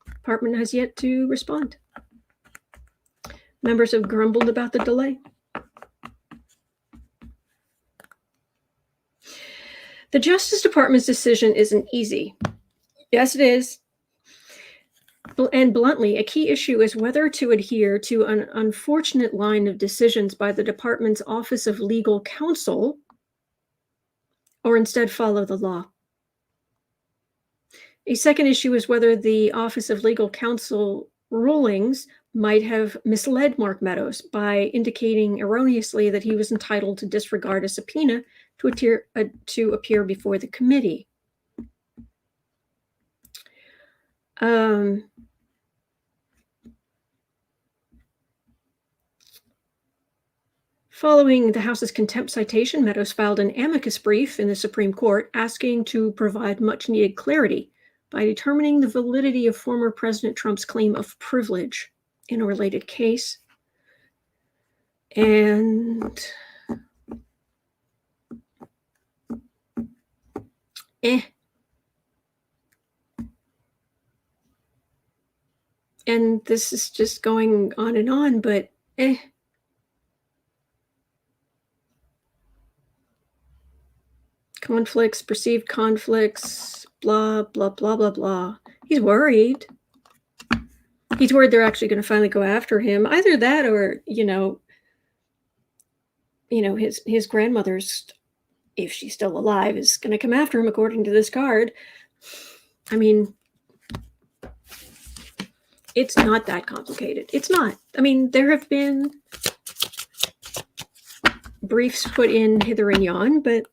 Department has yet to respond. Members have grumbled about the delay. The Justice Department's decision isn't easy. Yes, it is. And bluntly, a key issue is whether to adhere to an unfortunate line of decisions by the department's Office of Legal Counsel or instead follow the law. A second issue is whether the Office of Legal Counsel rulings might have misled Mark Meadows by indicating erroneously that he was entitled to disregard a subpoena to appear before the committee. Following the House's contempt citation, Meadows filed an amicus brief in the Supreme Court asking to provide much-needed clarity by determining the validity of former President Trump's claim of privilege in a related case. And and this is just going on, but conflicts, perceived conflicts, blah, blah, blah, blah, blah. He's worried. He's worried they're actually going to finally go after him. Either that or, his grandmother's, if she's still alive, is going to come after him according to this card. I mean, it's not that complicated. It's not. I mean, there have been briefs put in hither and yon, but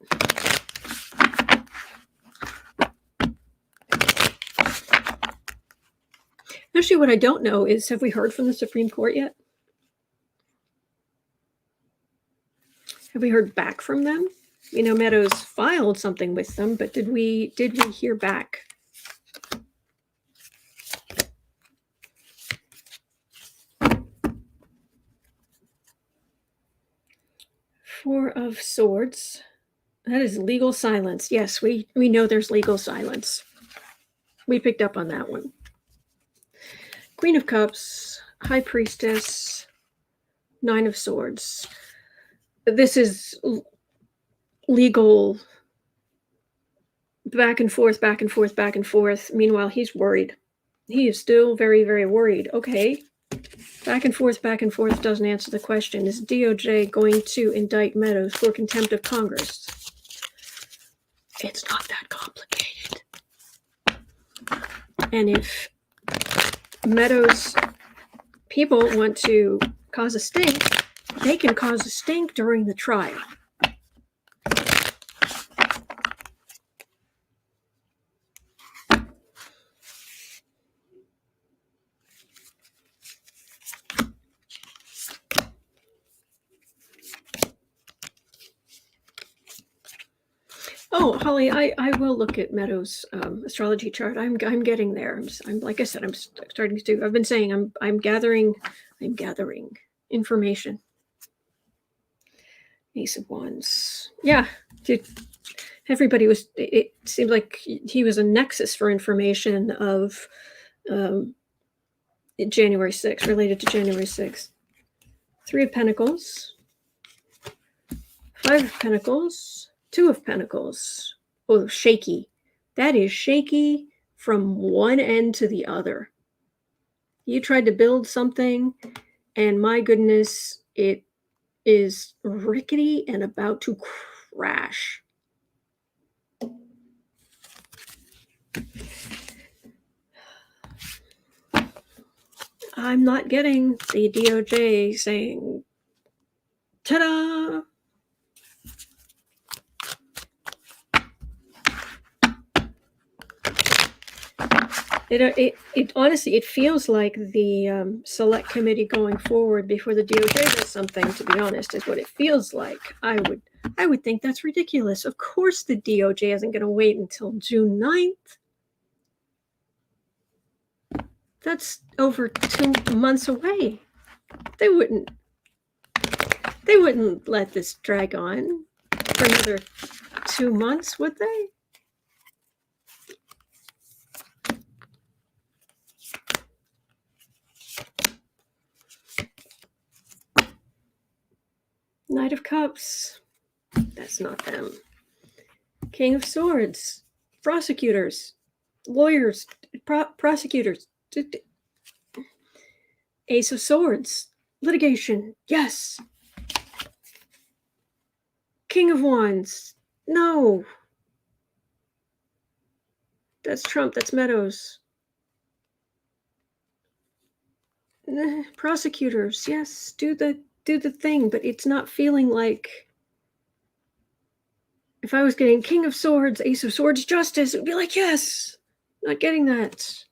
actually what I don't know is, have we heard from the Supreme Court yet? Have we heard back from them? Meadows filed something with them, but did we hear back? Four of Swords. That is legal silence. Yes, we know there's legal silence. We picked up on that one. Queen of Cups, High Priestess, Nine of Swords. This is legal back and forth, back and forth, back and forth. Meanwhile, he's worried. He is still very, very worried. Okay. Back and forth doesn't answer the question. Is DOJ going to indict Meadows for contempt of Congress? It's not that complicated. And if Meadows people want to cause a stink, they can cause a stink during the trial. Oh, Holly, I will look at Meadows' astrology chart. I'm getting there. I'm like I said, I'm starting to. I've been saying I'm gathering information. Ace of Wands. Yeah, dude. Everybody was. It seemed like he was a nexus for information of January 6th, related to January 6th. Three of Pentacles. Five of Pentacles. Two of Pentacles. Oh, shaky. That is shaky from one end to the other. You tried to build something, and my goodness, it is rickety and about to crash. I'm not getting the DOJ saying, ta-da! It honestly, it feels like the select committee going forward before the DOJ does something, to be honest, is what it feels like. I would think that's ridiculous. Of course the DOJ isn't going to wait until June 9th. That's over 2 months away. They wouldn't let this drag on for another 2 months, would they? Knight of Cups. That's not them. King of Swords. Prosecutors. Lawyers. Prosecutors. Ace of Swords. Litigation. Yes. King of Wands. No. That's Trump. That's Meadows. prosecutors, yes, do the thing, but it's not feeling like, if I was getting King of Swords, Ace of Swords, Justice, it would be like, yes, not getting that.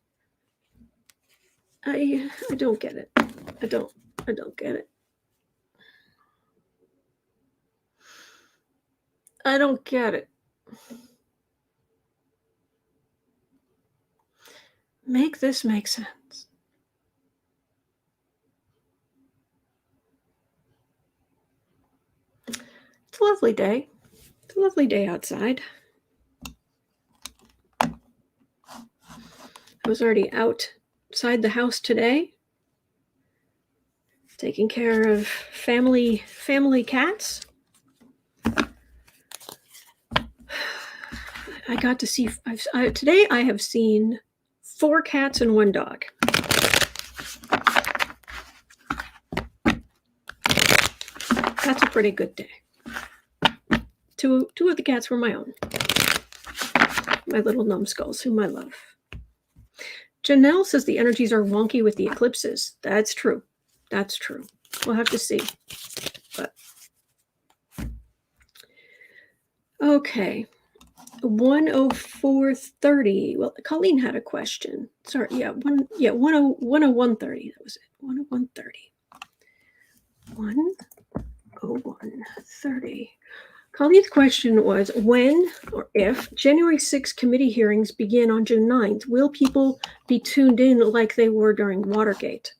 I don't get it. I don't get it. I don't get it. Make this make sense. It's a lovely day. It's a lovely day outside. I was already outside the house today, taking care of family cats. I got to see, today I have seen 4 cats and 1 dog. That's a pretty good day. Two of the cats were my own. My little numbskulls, whom I love. Janelle says the energies are wonky with the eclipses. That's true. That's true. We'll have to see. But okay. 104.30. Well, Colleen had a question. Sorry, 101.30. That was it. 101.30. 101.30. Colleen's question was, when or if January 6th committee hearings begin on June 9th, will people be tuned in like they were during Watergate?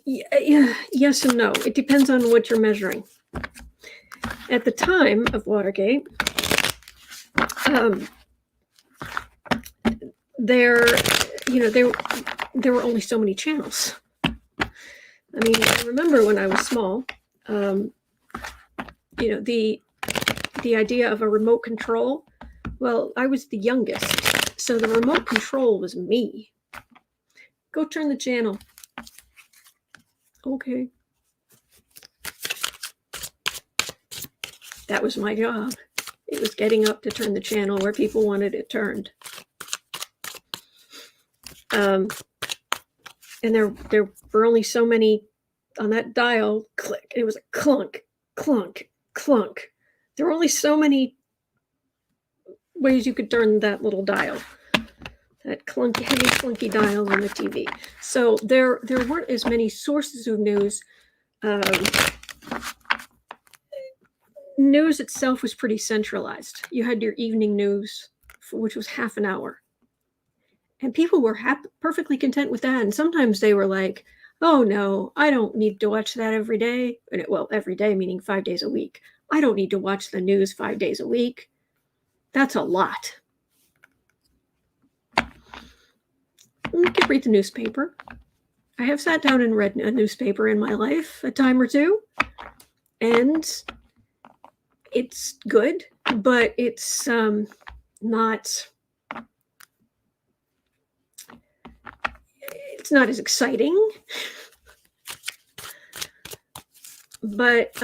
Yes and no. It depends on what you're measuring. At the time of Watergate, there were only so many channels. I mean, I remember when I was small, the idea of a remote control. Well, I was the youngest, so the remote control was me. Go turn the channel. Okay. That was my job. It was getting up to turn the channel where people wanted it turned. And there were only so many on that dial. Click. It was a clunk, clunk, clunk. There were only so many ways you could turn that little dial. That clunky, heavy, clunky dial on the TV. So there weren't as many sources of news. News itself was pretty centralized. You had your evening news, which was half an hour. And people were perfectly content with that. And sometimes they were like, oh, no, I don't need to watch that every day. Well, every day meaning 5 days a week. I don't need to watch the news 5 days a week. That's a lot. You could read the newspaper. I have sat down and read a newspaper in my life a time or two. And it's good, but it's not as exciting. But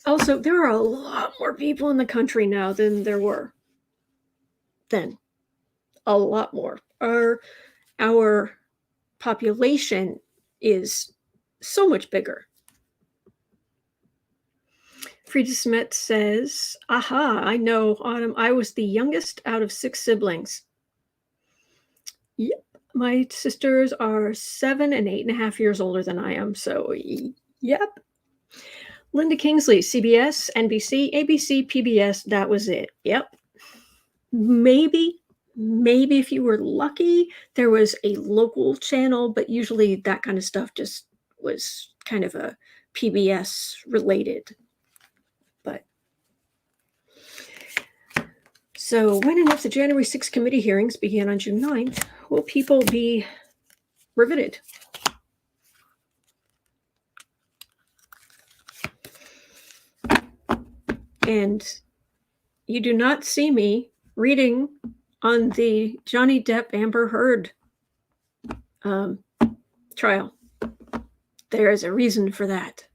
also, there are a lot more people in the country now than there were then. A lot more. Our population is so much bigger. Frida Smith says, aha, I know, Autumn. I was the youngest out of 6 siblings. Yep. My sisters are 7 and 8.5 years older than I am. So, yep. Linda Kingsley, CBS, NBC, ABC, PBS. That was it. Yep. Maybe if you were lucky, there was a local channel, but usually that kind of stuff just was kind of a PBS related. But so when and if the January 6th committee hearings begin on June 9th, will people be riveted? And you do not see me reading on the Johnny Depp Amber Heard trial. There is a reason for that.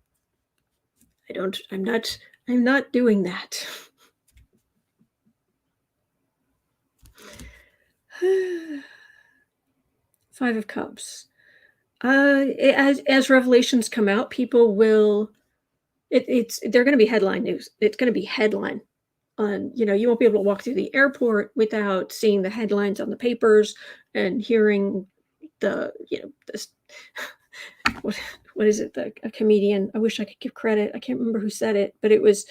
I'm not doing that. Five of Cups. As revelations come out, people will. They're going to be headline news. It's going to be headline. You won't be able to walk through the airport without seeing the headlines on the papers and hearing this. What is it? A comedian. I wish I could give credit. I can't remember who said it, but it was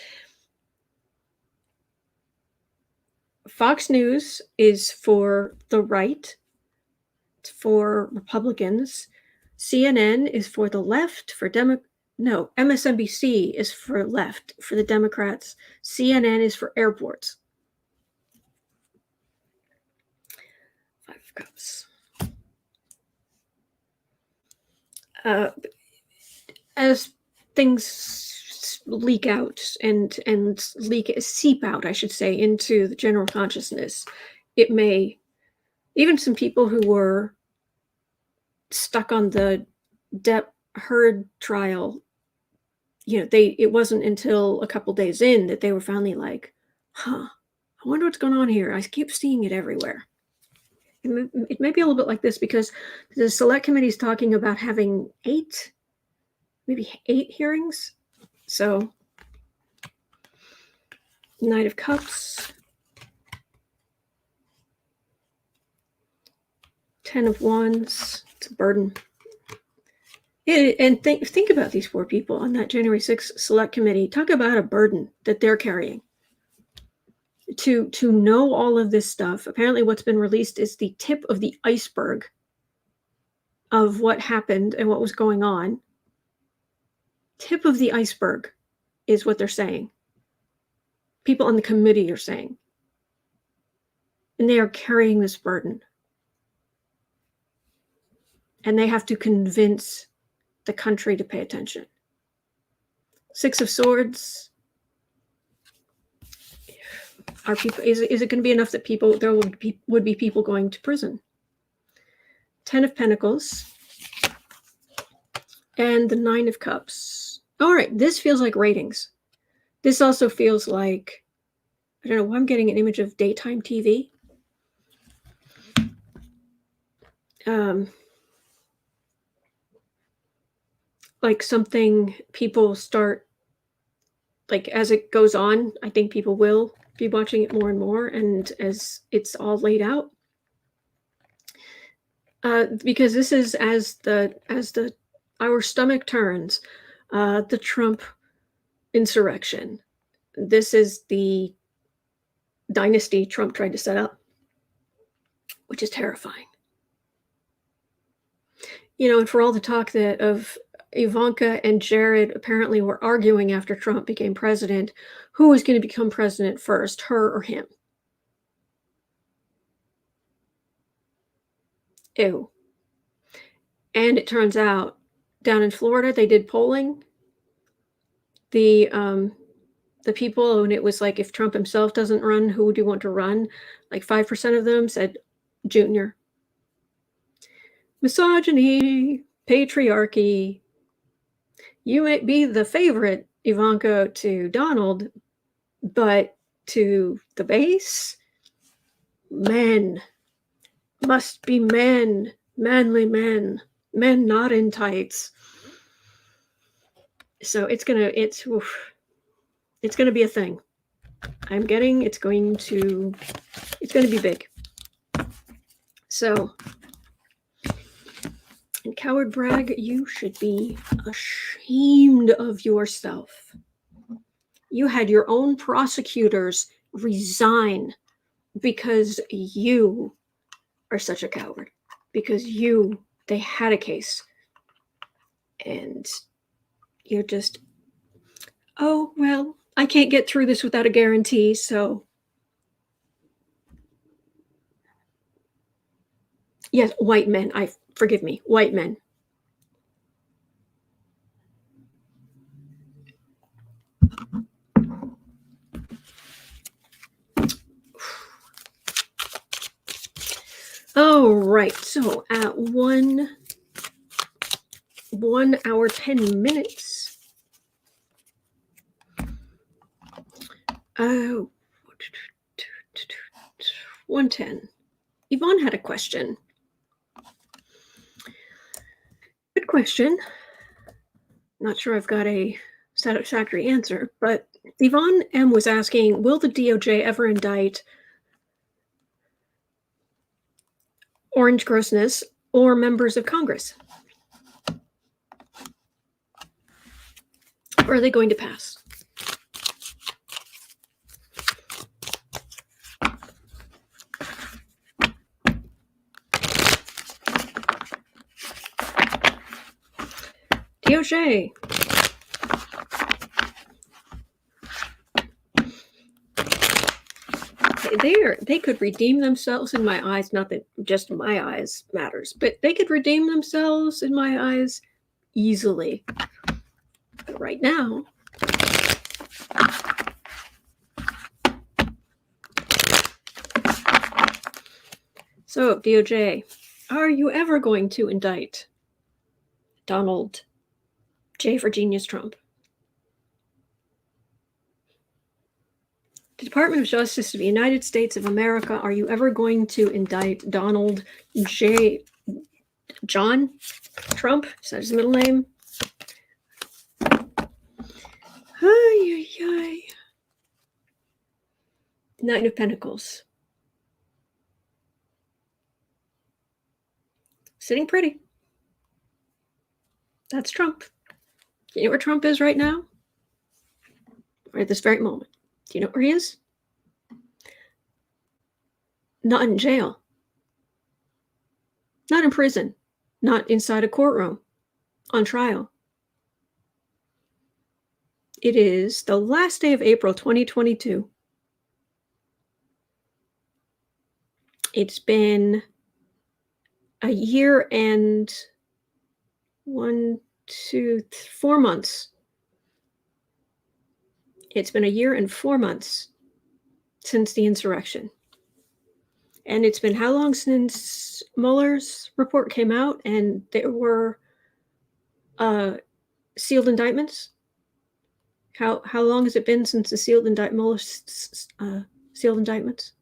Fox News is for the right. It's for Republicans. CNN is for the left, MSNBC is for left, for the Democrats. CNN is for airports. Five of Cups. As things leak out and seep out, I should say, into the general consciousness, it may, even some people who were stuck on the Depp Heard trial, it wasn't until a couple days in that they were finally like, I wonder what's going on here. I keep seeing it everywhere. It may be a little bit like this because the select committee is talking about having maybe eight hearings. So, Knight of Cups, 10 of Wands. It's a burden. And think about these poor people on that January 6th select committee. Talk about a burden that they're carrying. To know all of this stuff, apparently what's been released is the tip of the iceberg of what happened and what was going on. Tip of the iceberg is what they're saying. People on the committee are saying. And they are carrying this burden. And they have to convince the country to pay attention. Six of Swords. Is it going to be enough that there would be people going to prison? 10 of Pentacles. And the 9 of Cups. All right, this feels like ratings. This also feels like, I don't know, I'm getting an image of daytime TV. Like something people start, like as it goes on, I think people will be watching it more and more, and as it's all laid out. Because this is as our stomach turns, the Trump insurrection. This is the dynasty Trump tried to set up, which is terrifying. And for all the talk of Ivanka and Jared apparently were arguing after Trump became president, who was going to become president first, her or him? Ew. And it turns out down in Florida, they did polling. The people, and it was like, if Trump himself doesn't run, who would you want to run? Like 5% of them said Junior. Misogyny, patriarchy. You may be the favorite, Ivanka, to Donald, but to the base, men must be men, manly men not in tights. So it's gonna be a thing. It's going to be big. So, and coward brag, you should be ashamed of yourself. You had your own prosecutors resign because you are such a coward. Because they had a case. And you're just, oh, well, I can't get through this without a guarantee, so. Yes, white men. Forgive me, white men. All right, so at 1 hour 10 minutes. 110. Yvonne had a question. question, not sure I've got a satisfactory answer, but Yvonne M. was asking, will the DOJ ever indict Orange Grossness or members of Congress? Or are they going to pass? DOJ. They could redeem themselves in my eyes. Not that just my eyes matters, but they could redeem themselves in my eyes easily. But right now, so DOJ, are you ever going to indict Donald J. for Genius Trump? The Department of Justice of the United States of America, are you ever going to indict Donald John Trump? Is that his middle name? Ay, ay, ay. Nine of Pentacles. Sitting pretty. That's Trump. Do you know where Trump is right now? Right at this very moment. Do you know where he is? Not in jail. Not in prison. Not inside a courtroom. On trial. It is the last day of April 2022. It's been a year and 4 months. It's been a year and 4 months since the insurrection. And it's been how long since Mueller's report came out and there were sealed indictments? How long has it been since the sealed Mueller's sealed indictments?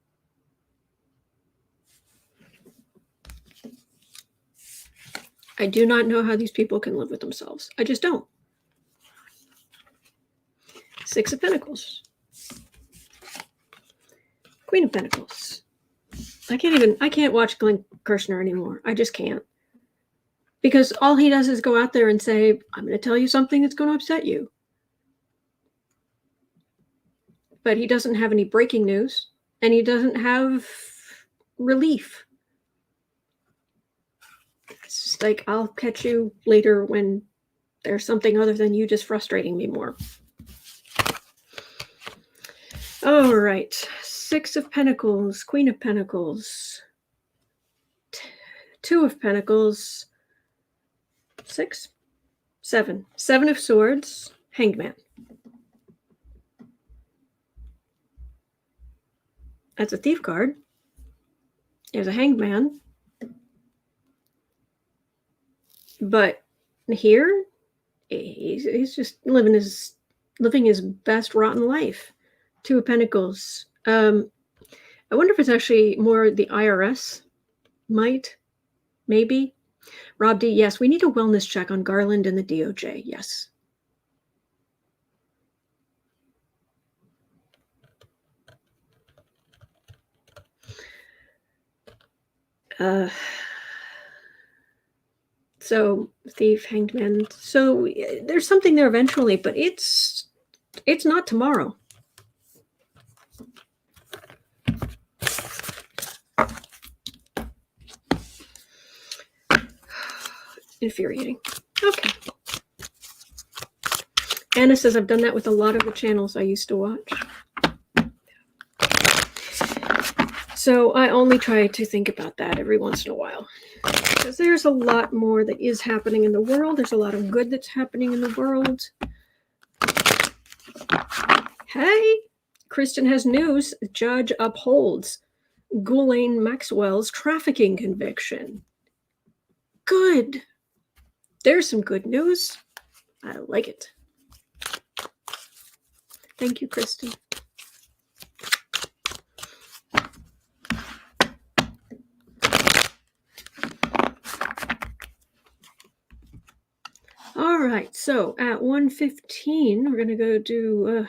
I do not know how these people can live with themselves. I just don't. Six of Pentacles. Queen of Pentacles. I can't watch Glenn Kirshner anymore. I just can't. Because all he does is go out there and say, I'm going to tell you something that's going to upset you. But he doesn't have any breaking news. And he doesn't have relief. It's just like, I'll catch you later when there's something other than you just frustrating me more. All right. Six of Pentacles, Queen of Pentacles, Two of Pentacles, six, seven. Seven of Swords, Hanged Man. That's a thief card. There's a Hanged Man. But here, he's just living his best rotten life. Two of Pentacles. I wonder if it's actually more the IRS. Maybe. Rob D, yes, we need a wellness check on Garland and the DOJ. Yes. So thief, hanged man. So there's something there eventually, but it's not tomorrow. Infuriating. Okay. Anna says I've done that with a lot of the channels I used to watch. So I only try to think about that every once in a while. Because there's a lot more that is happening in the world. There's a lot of good that's happening in the world. Hey, Kristen has news. Judge upholds Ghislaine Maxwell's trafficking conviction. Good. There's some good news. I like it. Thank you, Kristen. So at 1:15, we're going to go do,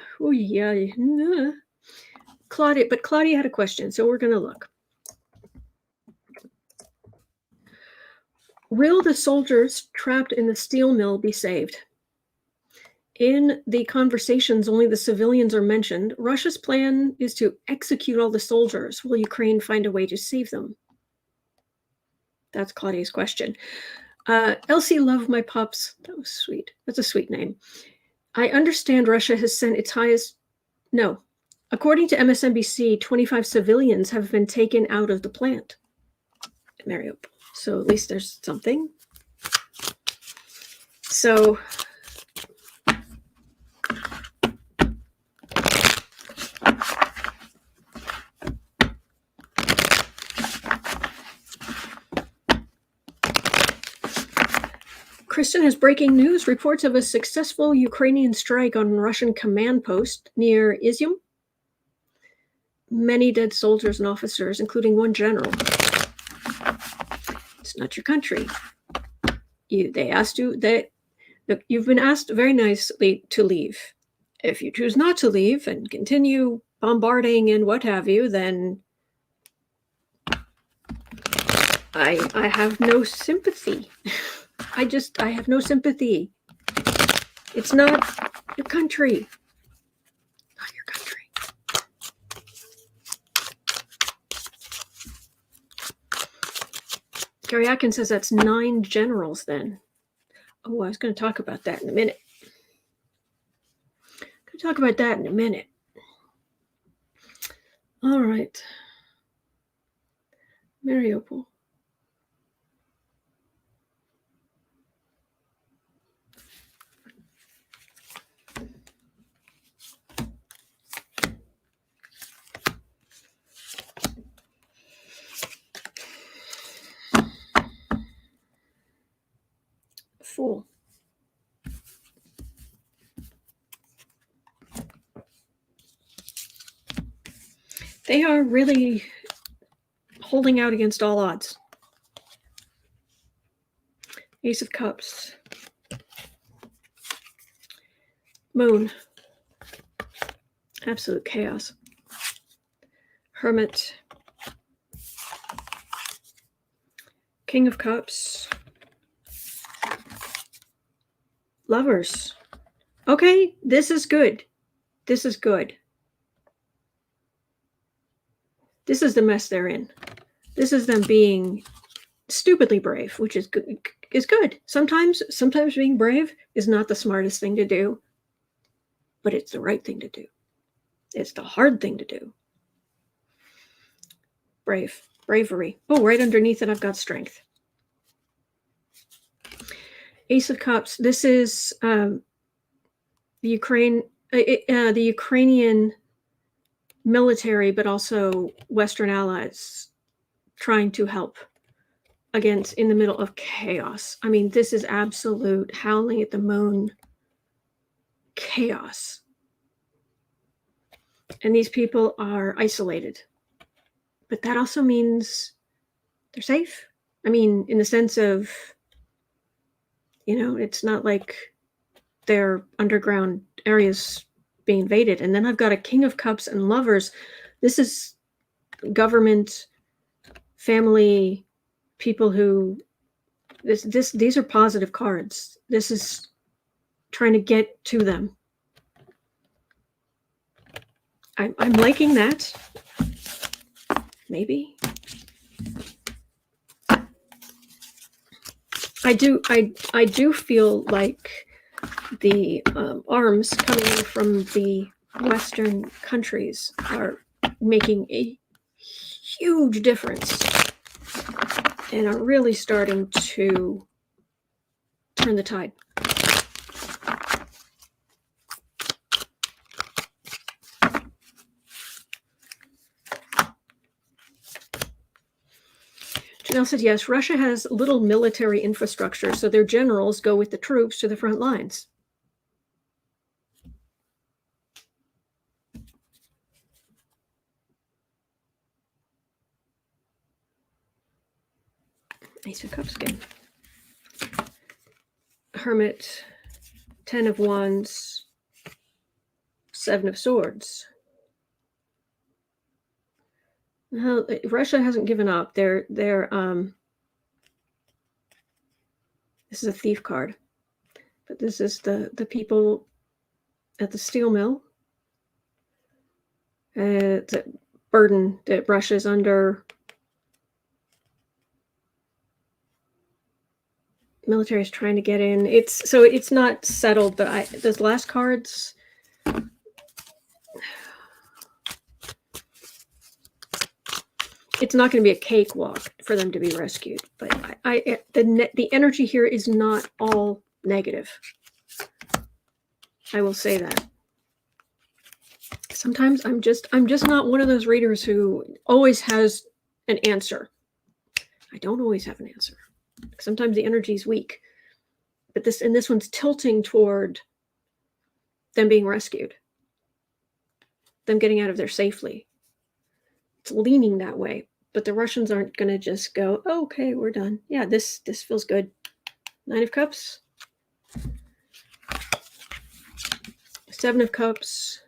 Claudia, but Claudia had a question, so we're going to look. Will the soldiers trapped in the steel mill be saved? In the conversations, only the civilians are mentioned. Russia's plan is to execute all the soldiers. Will Ukraine find a way to save them? That's Claudia's question. Elsie, love my pups. That was sweet. That's a sweet name. I understand Russia has sent its highest... No. According to MSNBC, 25 civilians have been taken out of the plant at Mariupol. So at least there's something. So... Kristen has breaking news. Reports of a successful Ukrainian strike on Russian command post near Izium. Many dead soldiers and officers, including one general. It's not your country. They asked you that. Look, you've been asked very nicely to leave. If you choose not to leave and continue bombarding and what have you, then I have no sympathy. I have no sympathy. It's not your country. Not your country. Gary Atkins says that's 9 generals then. Oh, I was going to talk about that in a minute. All right. Mariupol. Fool. They are really holding out against all odds. Ace of Cups. Moon. Absolute chaos. Hermit. King of Cups. Lovers. Okay, this is good. This is good. This is the mess they're in. This is them being stupidly brave, which is good. Sometimes being brave is not the smartest thing to do, but it's the right thing to do. It's the hard thing to do. Bravery. Oh, right underneath it, I've got strength. Ace of Cups. This is the Ukrainian military, but also Western allies trying to help in the middle of chaos. I mean, this is absolute howling at the moon chaos. And these people are isolated. But that also means they're safe. I mean, in the sense of, it's not like their underground areas being invaded. And then I've got a King of Cups and Lovers. This is government, family, people who these are positive cards. This is trying to get to them. I'm liking that. Maybe. I do feel like the arms coming in from the Western countries are making a huge difference and are really starting to turn the tide. Janelle said, yes, Russia has little military infrastructure, so their generals go with the troops to the front lines. Ace of Cups again. Hermit. 10 of Wands, 7 of Swords. Well, Russia hasn't given up. They're this is a thief card, but this is the people at the steel mill. It's a burden that Russia's under. Military is trying to get in. It's not settled, but those last cards. It's not going to be a cakewalk for them to be rescued, but the energy here is not all negative. I will say that. Sometimes I'm just not one of those readers who always has an answer. I don't always have an answer. Sometimes the energy is weak, but this one's tilting toward them being rescued, them getting out of there safely. It's leaning that way, but the Russians aren't going to just go, oh, okay, we're done. Yeah, this feels good. 9 of Cups, 7 of Cups,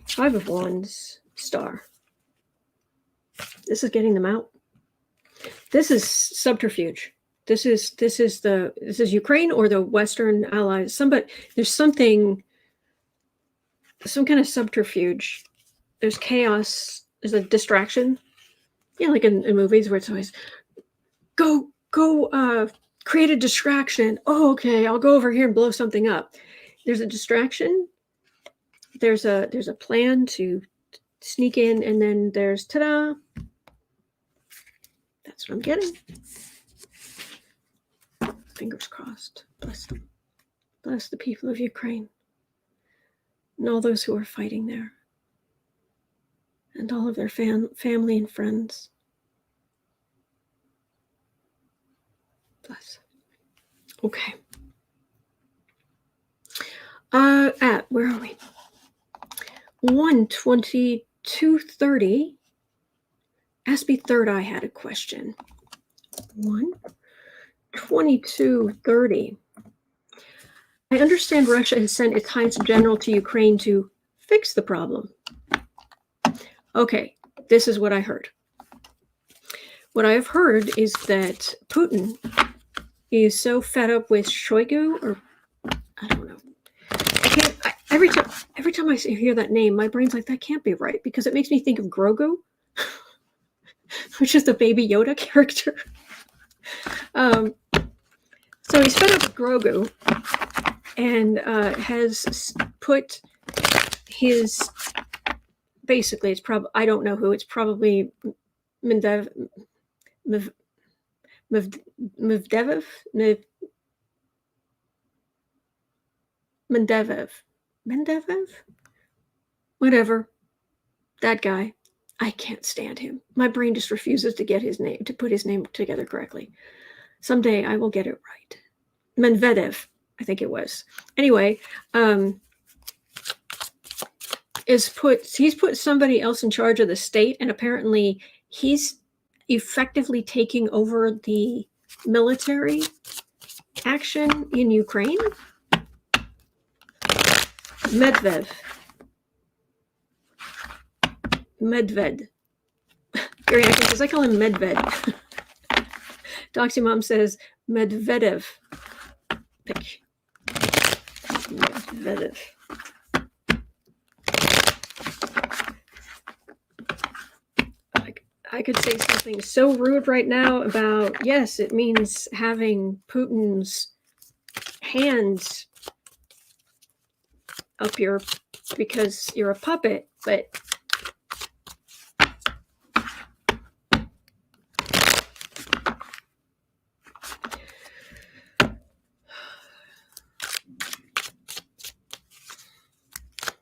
5 of Wands, Star. This is getting them out. This is subterfuge. This is Ukraine or the Western allies. There's some kind of subterfuge. There's chaos. There's a distraction. Like in movies where it's always go create a distraction. Oh, okay, I'll go over here and blow something up. There's a distraction. There's a plan to sneak in, and then there's ta-da. That's what I'm getting. Fingers crossed. Bless them. Bless the people of Ukraine. And all those who are fighting there. And all of their family and friends. Bless. Okay. Where are we? 1:22:30. Aspie Third Eye had a question. 1:22:30. I understand Russia has sent its highest general to Ukraine to fix the problem. Okay, this is what I heard. What I have heard is that Putin is so fed up with Shoigu, or I don't know. Every time I hear that name, my brain's like, that can't be right, because it makes me think of Grogu, which is the Baby Yoda character. So he's fed up with Grogu and has put his, basically, it's probably, I don't know who, it's probably Medvedev, whatever, that guy. I can't stand him. My brain just refuses to get his name, to put his name together correctly. Someday I will get it right. Medvedev, I think it was. Anyway, he's put somebody else in charge of the state, and apparently he's effectively taking over the military action in Ukraine. Medved. Gary Atkins says, I call him Medved. Doxy Mom says Medvedev. Medvedev. I could say something so rude right now about, yes, it means having Putin's hands up your, because you're a puppet, but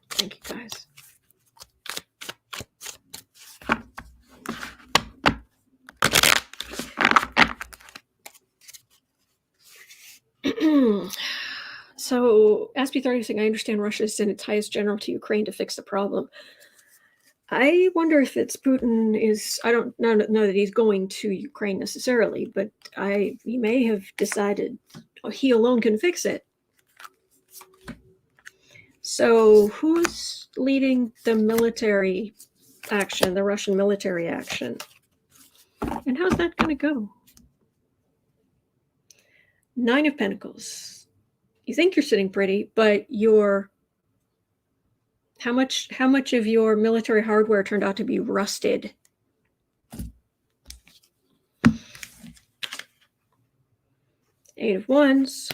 thank you guys. So, Aspie 30 saying, I understand Russia has sent its highest general to Ukraine to fix the problem. I wonder if it's Putin is, I don't know that he's going to Ukraine necessarily, but he may have decided he alone can fix it. So who's leading the military action, the Russian military action? And how's that going to go? Nine of Pentacles. You think you're sitting pretty, but how much of your military hardware turned out to be rusted? Eight of Wands.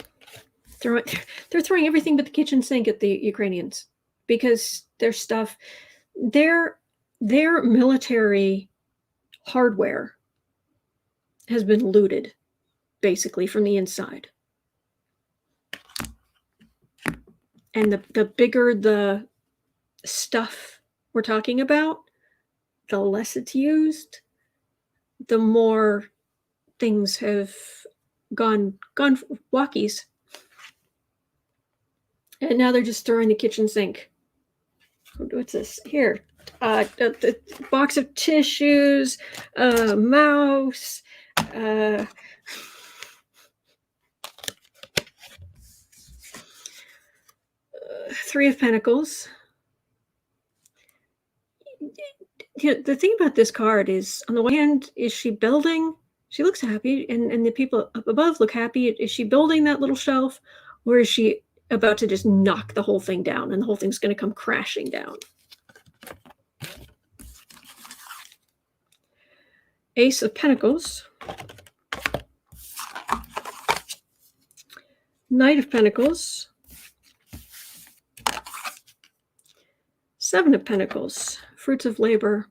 They're throwing everything but the kitchen sink at the Ukrainians because their military hardware has been looted, basically, from the inside. And the bigger the stuff we're talking about, the less it's used, the more things have gone walkies. And now they're just throwing the kitchen sink. What's this? Here. The box of tissues, mouse, Three of Pentacles. You know, the thing about this card is, on the one hand, is she building? She looks happy, and the people up above look happy. Is she building that little shelf, or is she about to just knock the whole thing down, and the whole thing's going to come crashing down? Ace of Pentacles. Knight of Pentacles. Seven of Pentacles. Fruits of labor.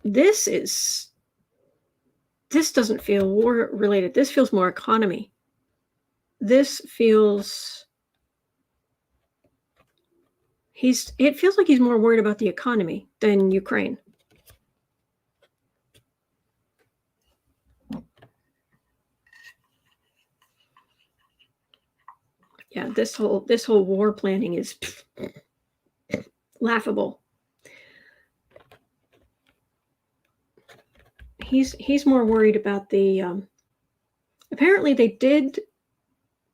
This doesn't feel war related. This feels more economy. This feels it feels like he's more worried about the economy than Ukraine. Yeah, this whole war planning is laughable. He's more worried about the apparently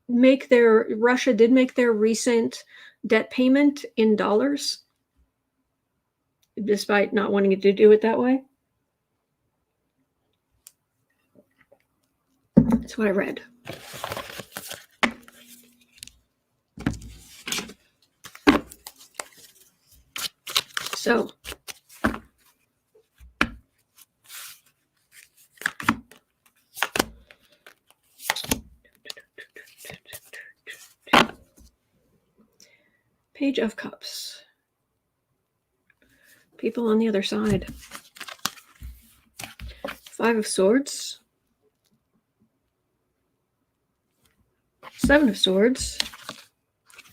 Russia did make their recent debt payment in dollars, despite not wanting to do it that way. That's what I read. So Page of Cups. People on the other side. Five of Swords. Seven of Swords.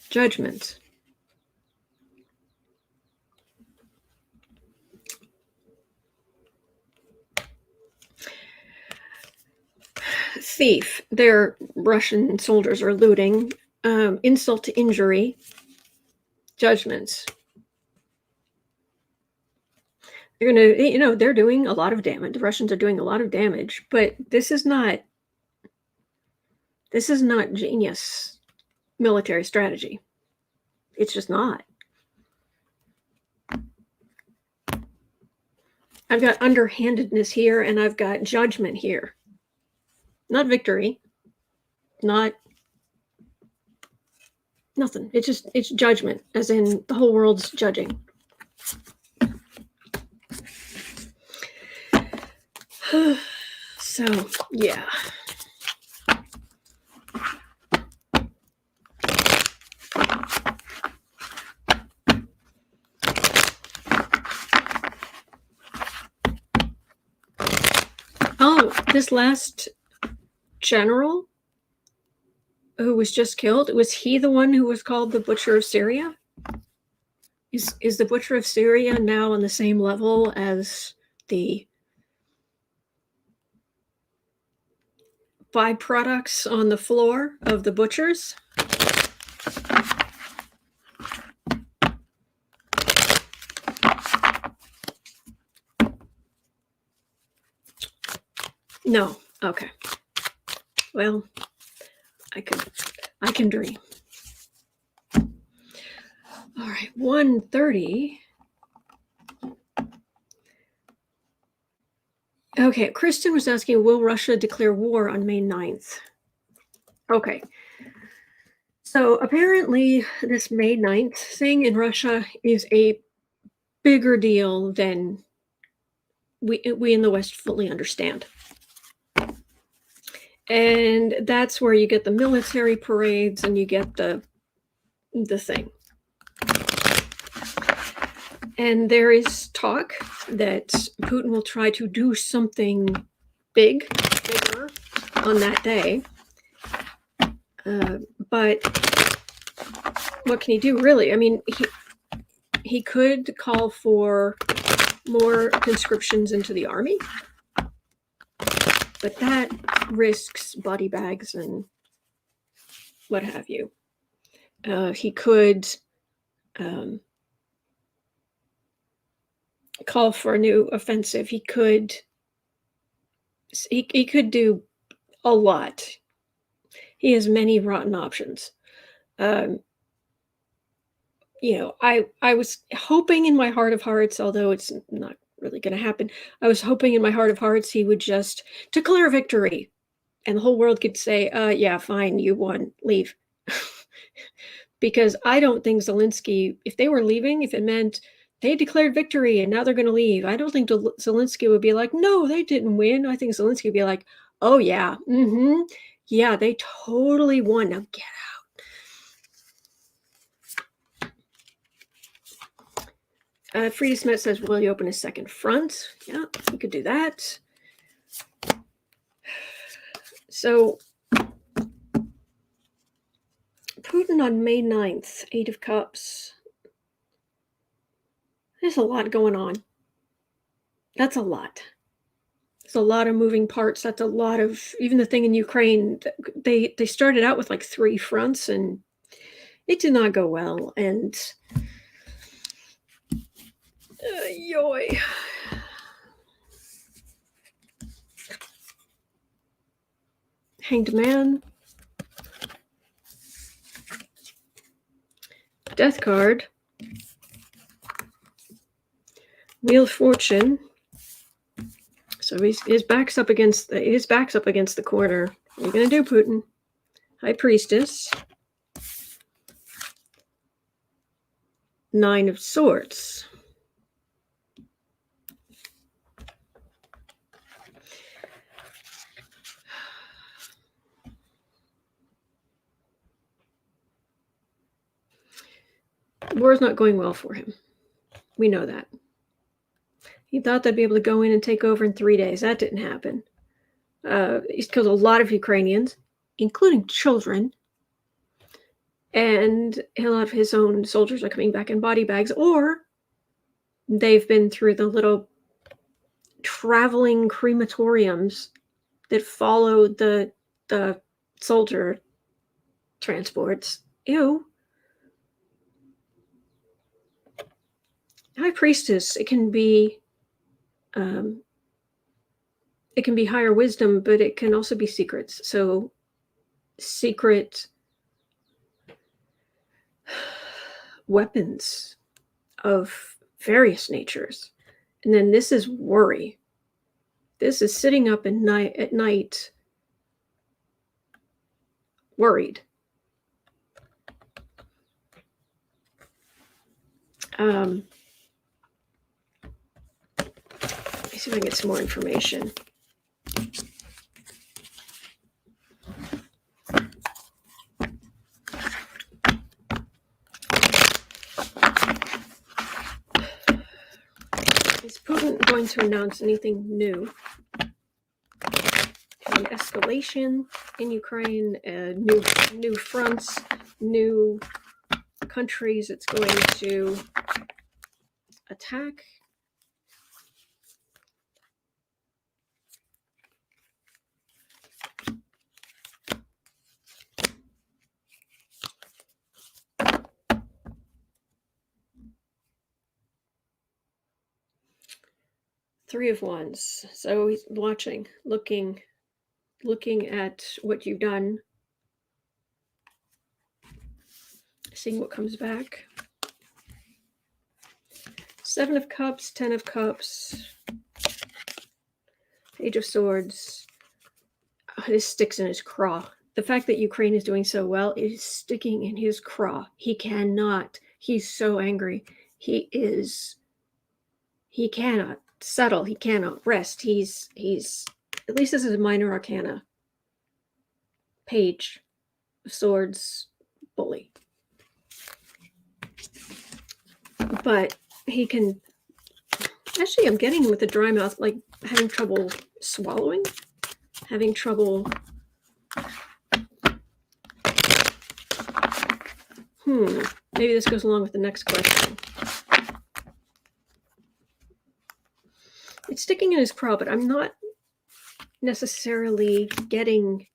Judgment. Thief. Their Russian soldiers are looting. Insult to injury. Judgments. They're gonna, they're doing a lot of damage. The Russians are doing a lot of damage, but this is not genius military strategy. It's just not. I've got underhandedness here, and I've got judgment here. Not victory. Not nothing. It's judgment, as in the whole world's judging. So, yeah. Oh, this last general who was just killed, was he the one who was called the Butcher of Syria? Is the Butcher of Syria now on the same level as the byproducts on the floor of the butchers? No. Okay. Well, I can dream. All right, 1:30. Okay, Kristen was asking, will Russia declare war on May 9th? Okay. So apparently this May 9th thing in Russia is a bigger deal than we in the West fully understand. And that's where you get the military parades and you get the thing. And there is talk that Putin will try to do something bigger on that day. But what can he do, really? I mean, he could call for more conscriptions into the army, but that risks body bags and what have you. He could call for a new offensive. He could do a lot. He has many rotten options. I was hoping in my heart of hearts, although it's not really going to happen, I was hoping in my heart of hearts he would just declare victory and the whole world could say, yeah, fine, you won, leave. Because I don't think Zelensky, if they were leaving, if it meant they declared victory and now they're going to leave, I don't think Zelensky would be like, no, they didn't win. I think Zelensky would be like, oh, yeah, yeah, they totally won. Now get out. Frida Smith says, will he open a second front? Yeah, he could do that. So Putin on May 9th, 8 of Cups. There's a lot going on. That's a lot. There's a lot of moving parts. That's a lot of, even the thing in Ukraine, they started out with like 3 fronts and it did not go well. And yoy. Hanged Man. Death card. Wheel of Fortune. So his back's up against the corner. What are you gonna do, Putin? High Priestess. 9 of Swords. The war's not going well for him. We know that. He thought they'd be able to go in and take over in 3 days. That didn't happen. He's killed a lot of Ukrainians, including children. And a lot of his own soldiers are coming back in body bags, or they've been through the little traveling crematoriums that follow the soldier transports. Ew. High Priestess, it can be higher wisdom, but it can also be secrets. So secret weapons of various natures. And then this is worry. This is sitting up at night worried. Let me see if I can get some more information. Is Putin going to announce anything new? An escalation in Ukraine, new fronts, new countries it's going to attack? Three of Wands. So he's watching, looking at what you've done. seeing what comes back. 7 of Cups, 10 of Cups, Page of Swords. Oh, this sticks in his craw. The fact that Ukraine is doing so well is sticking in his craw. He cannot. He's so angry. He cannot settle. He cannot rest. He's at least this is a minor arcana. Page of Swords, bully. But he can, actually I'm getting with a dry mouth, like having trouble swallowing, having trouble, maybe this goes along with the next question. It's sticking in his craw, but I'm not necessarily getting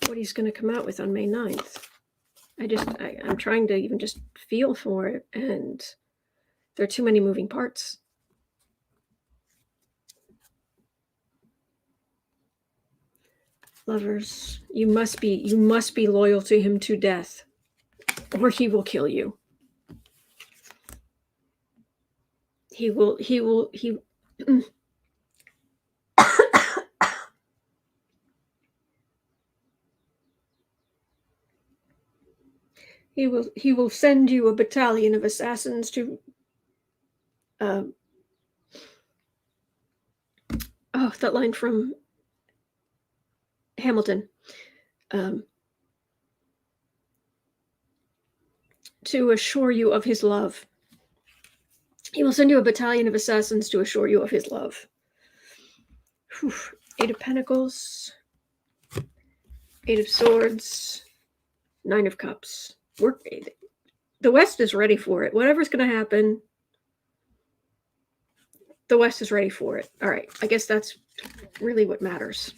what he's going to come out with on May 9th. I'm trying to even just feel for it, and there are too many moving parts. Lovers, you must be loyal to him to death, or he will kill you. He will He will send you a battalion of assassins to that line from Hamilton, to assure you of his love. He will send you a battalion of assassins to assure you of his love. Whew. 8 of Pentacles, 8 of Swords, 9 of Cups. The West is ready for it. Whatever's going to happen, the West is ready for it. All right. I guess that's really what matters.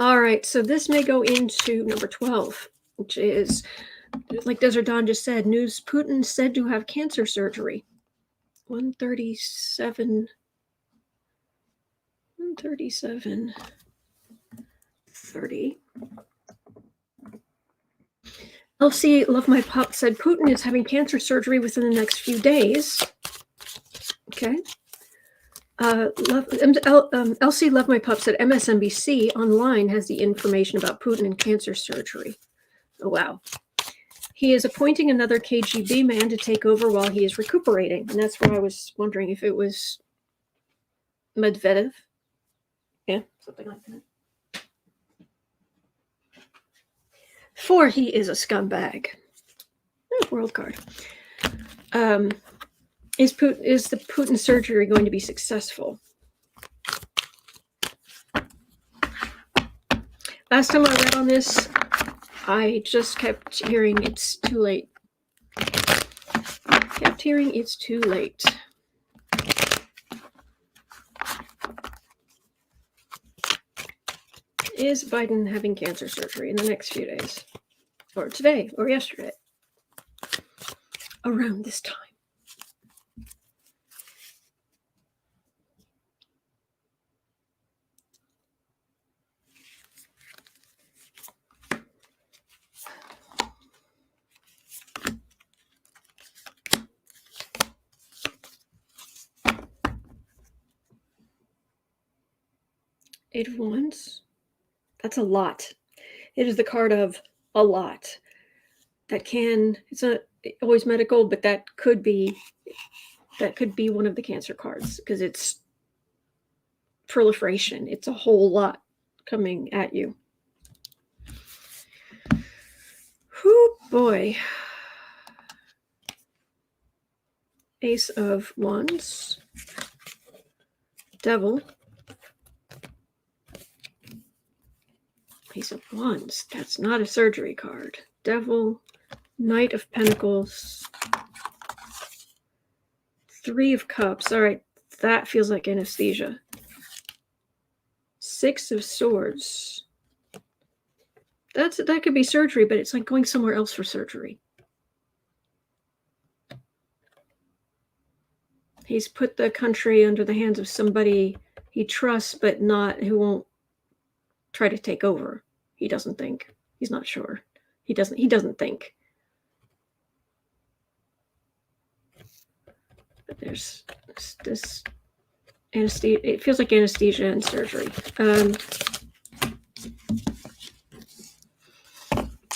All right. So this may go into number 12, which is, like Desert Dawn just said, news Putin said to have cancer surgery. 137, 30. LC Love My Pup said Putin is having cancer surgery within the next few days. Okay. LC Love My Pup said MSNBC online has the information about Putin and cancer surgery. Oh, wow. He is appointing another KGB man to take over while he is recuperating. And that's where I was wondering if it was Medvedev. Yeah, something like that. For he is a scumbag. World card. Is the Putin surgery going to be successful? Last time I read on this, I just kept hearing it's too late. Kept hearing it's too late. Is Biden having cancer surgery in the next few days? Or today, or yesterday? Around this time. Eight of Wands. That's a lot. It is the card of a lot. It's not always medical, but that could be one of the cancer cards because it's proliferation. It's a whole lot coming at you. Whoo, boy. Ace of Wands. Devil. Ace of Wands. That's not a surgery card. Devil. Knight of Pentacles. 3 of Cups. All right. That feels like anesthesia. 6 of Swords. That could be surgery, but it's like going somewhere else for surgery. He's put the country under the hands of somebody he trusts, but not who won't try to take over. He doesn't think. He's not sure. He doesn't think. But there's this anesthesia. It feels like anesthesia and surgery.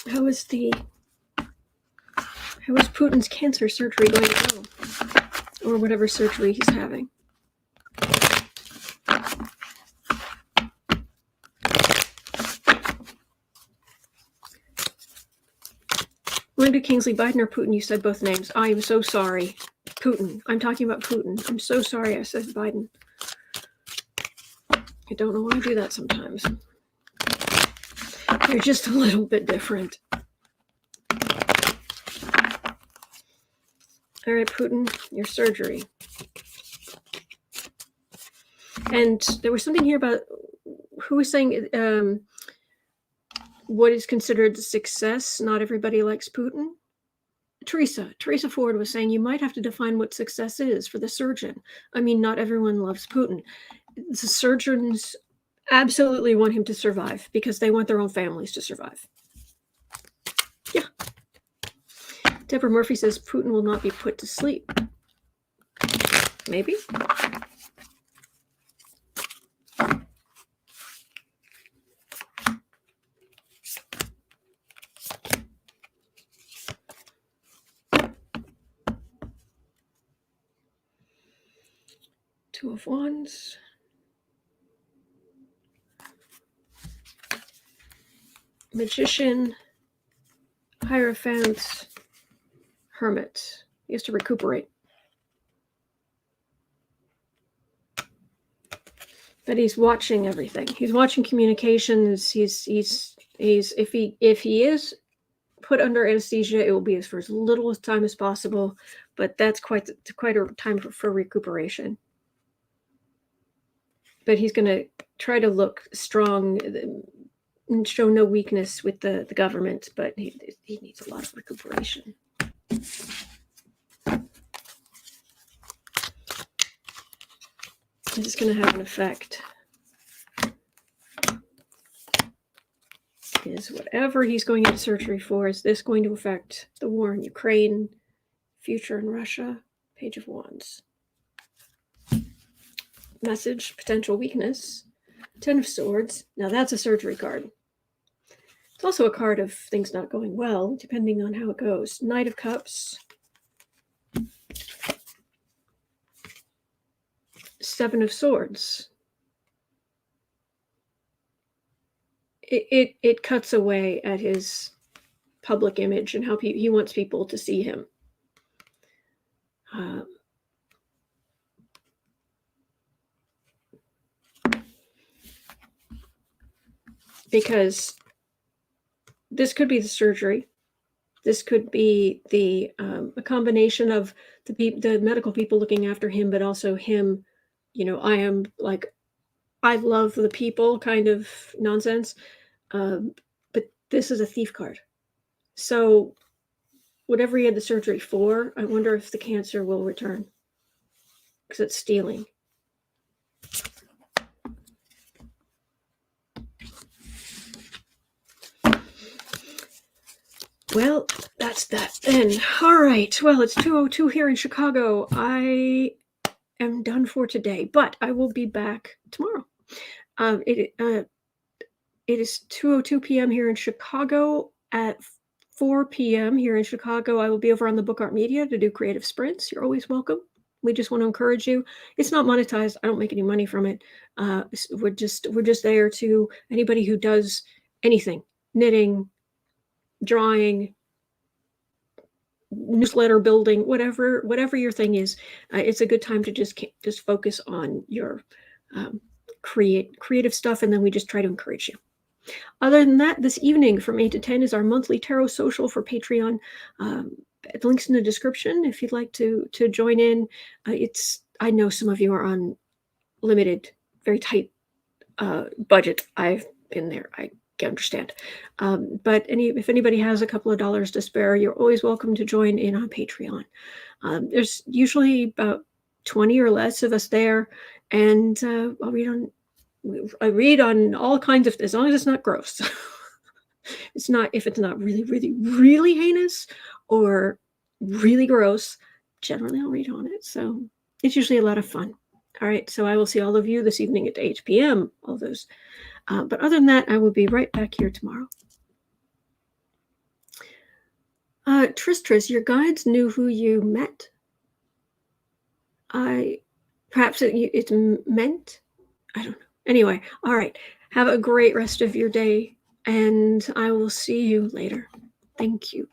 How is Putin's cancer surgery going to go? Or whatever surgery he's having. Linda Kingsley, Biden or Putin? You said both names. I am so sorry. Putin. I'm talking about Putin. I'm so sorry I said Biden. I don't know why I do that sometimes. They're just a little bit different. All right, Putin, your surgery. And there was something here about who was saying what is considered success. Not everybody likes Putin. Teresa Ford was saying you might have to define what success is for the surgeon. I mean, not everyone loves Putin. The surgeons absolutely want him to survive because they want their own families to survive. Yeah. Deborah Murphy says Putin will not be put to sleep. Maybe. Two of Wands. Magician. Hierophant. Hermit. He has to recuperate. But he's watching everything. He's watching communications. He's if he is put under anesthesia, it will be for as little time as possible. But that's quite a time for recuperation. But he's going to try to look strong and show no weakness with the government. But he needs a lot of recuperation. It's going to have an effect. Is whatever he's going into surgery for, is this going to affect the war in Ukraine, future in Russia? Page of Wands. Message, potential weakness. Ten of Swords. Now that's a surgery card. It's also a card of things not going well, depending on how it goes. Knight of Cups. Seven of Swords. It cuts away at his public image and how he wants people to see him. Because this could be the surgery. This could be a combination of the medical people looking after him, but also him, I love the people kind of nonsense. But this is a thief card. So whatever he had the surgery for, I wonder if the cancer will return. Because it's stealing. Well, that's that then. All right. Well, it's 2:02 here in Chicago. I am done for today, but I will be back tomorrow. It is 2:02 p.m. here in Chicago. At 4 p.m. here in Chicago, I will be over on the Book Art Media to do creative sprints. You're always welcome. We just want to encourage you. It's not monetized. I don't make any money from it. We're just there to anybody who does anything, knitting, drawing, newsletter building, whatever your thing is. It's a good time to just focus on your creative stuff, and then we just try to encourage you. Other than that, this evening from 8 to 10 is our monthly tarot social for Patreon. The link's in the description if you'd like to join in. I know some of you are on limited, very tight budget. I've been there. I can understand. But if anybody has a couple of dollars to spare, you're always welcome to join in on Patreon. There's usually about 20 or less of us there, and I read on all kinds of, as long as it's not gross. If it's not really, really, really heinous or really gross, generally I'll read on it. So it's usually a lot of fun. All right, so I will see all of you this evening at 8 p.m., all those. But other than that, I will be right back here tomorrow. Tristris, your guides knew who you met. Perhaps it's meant? I don't know. Anyway, all right. Have a great rest of your day, and I will see you later. Thank you.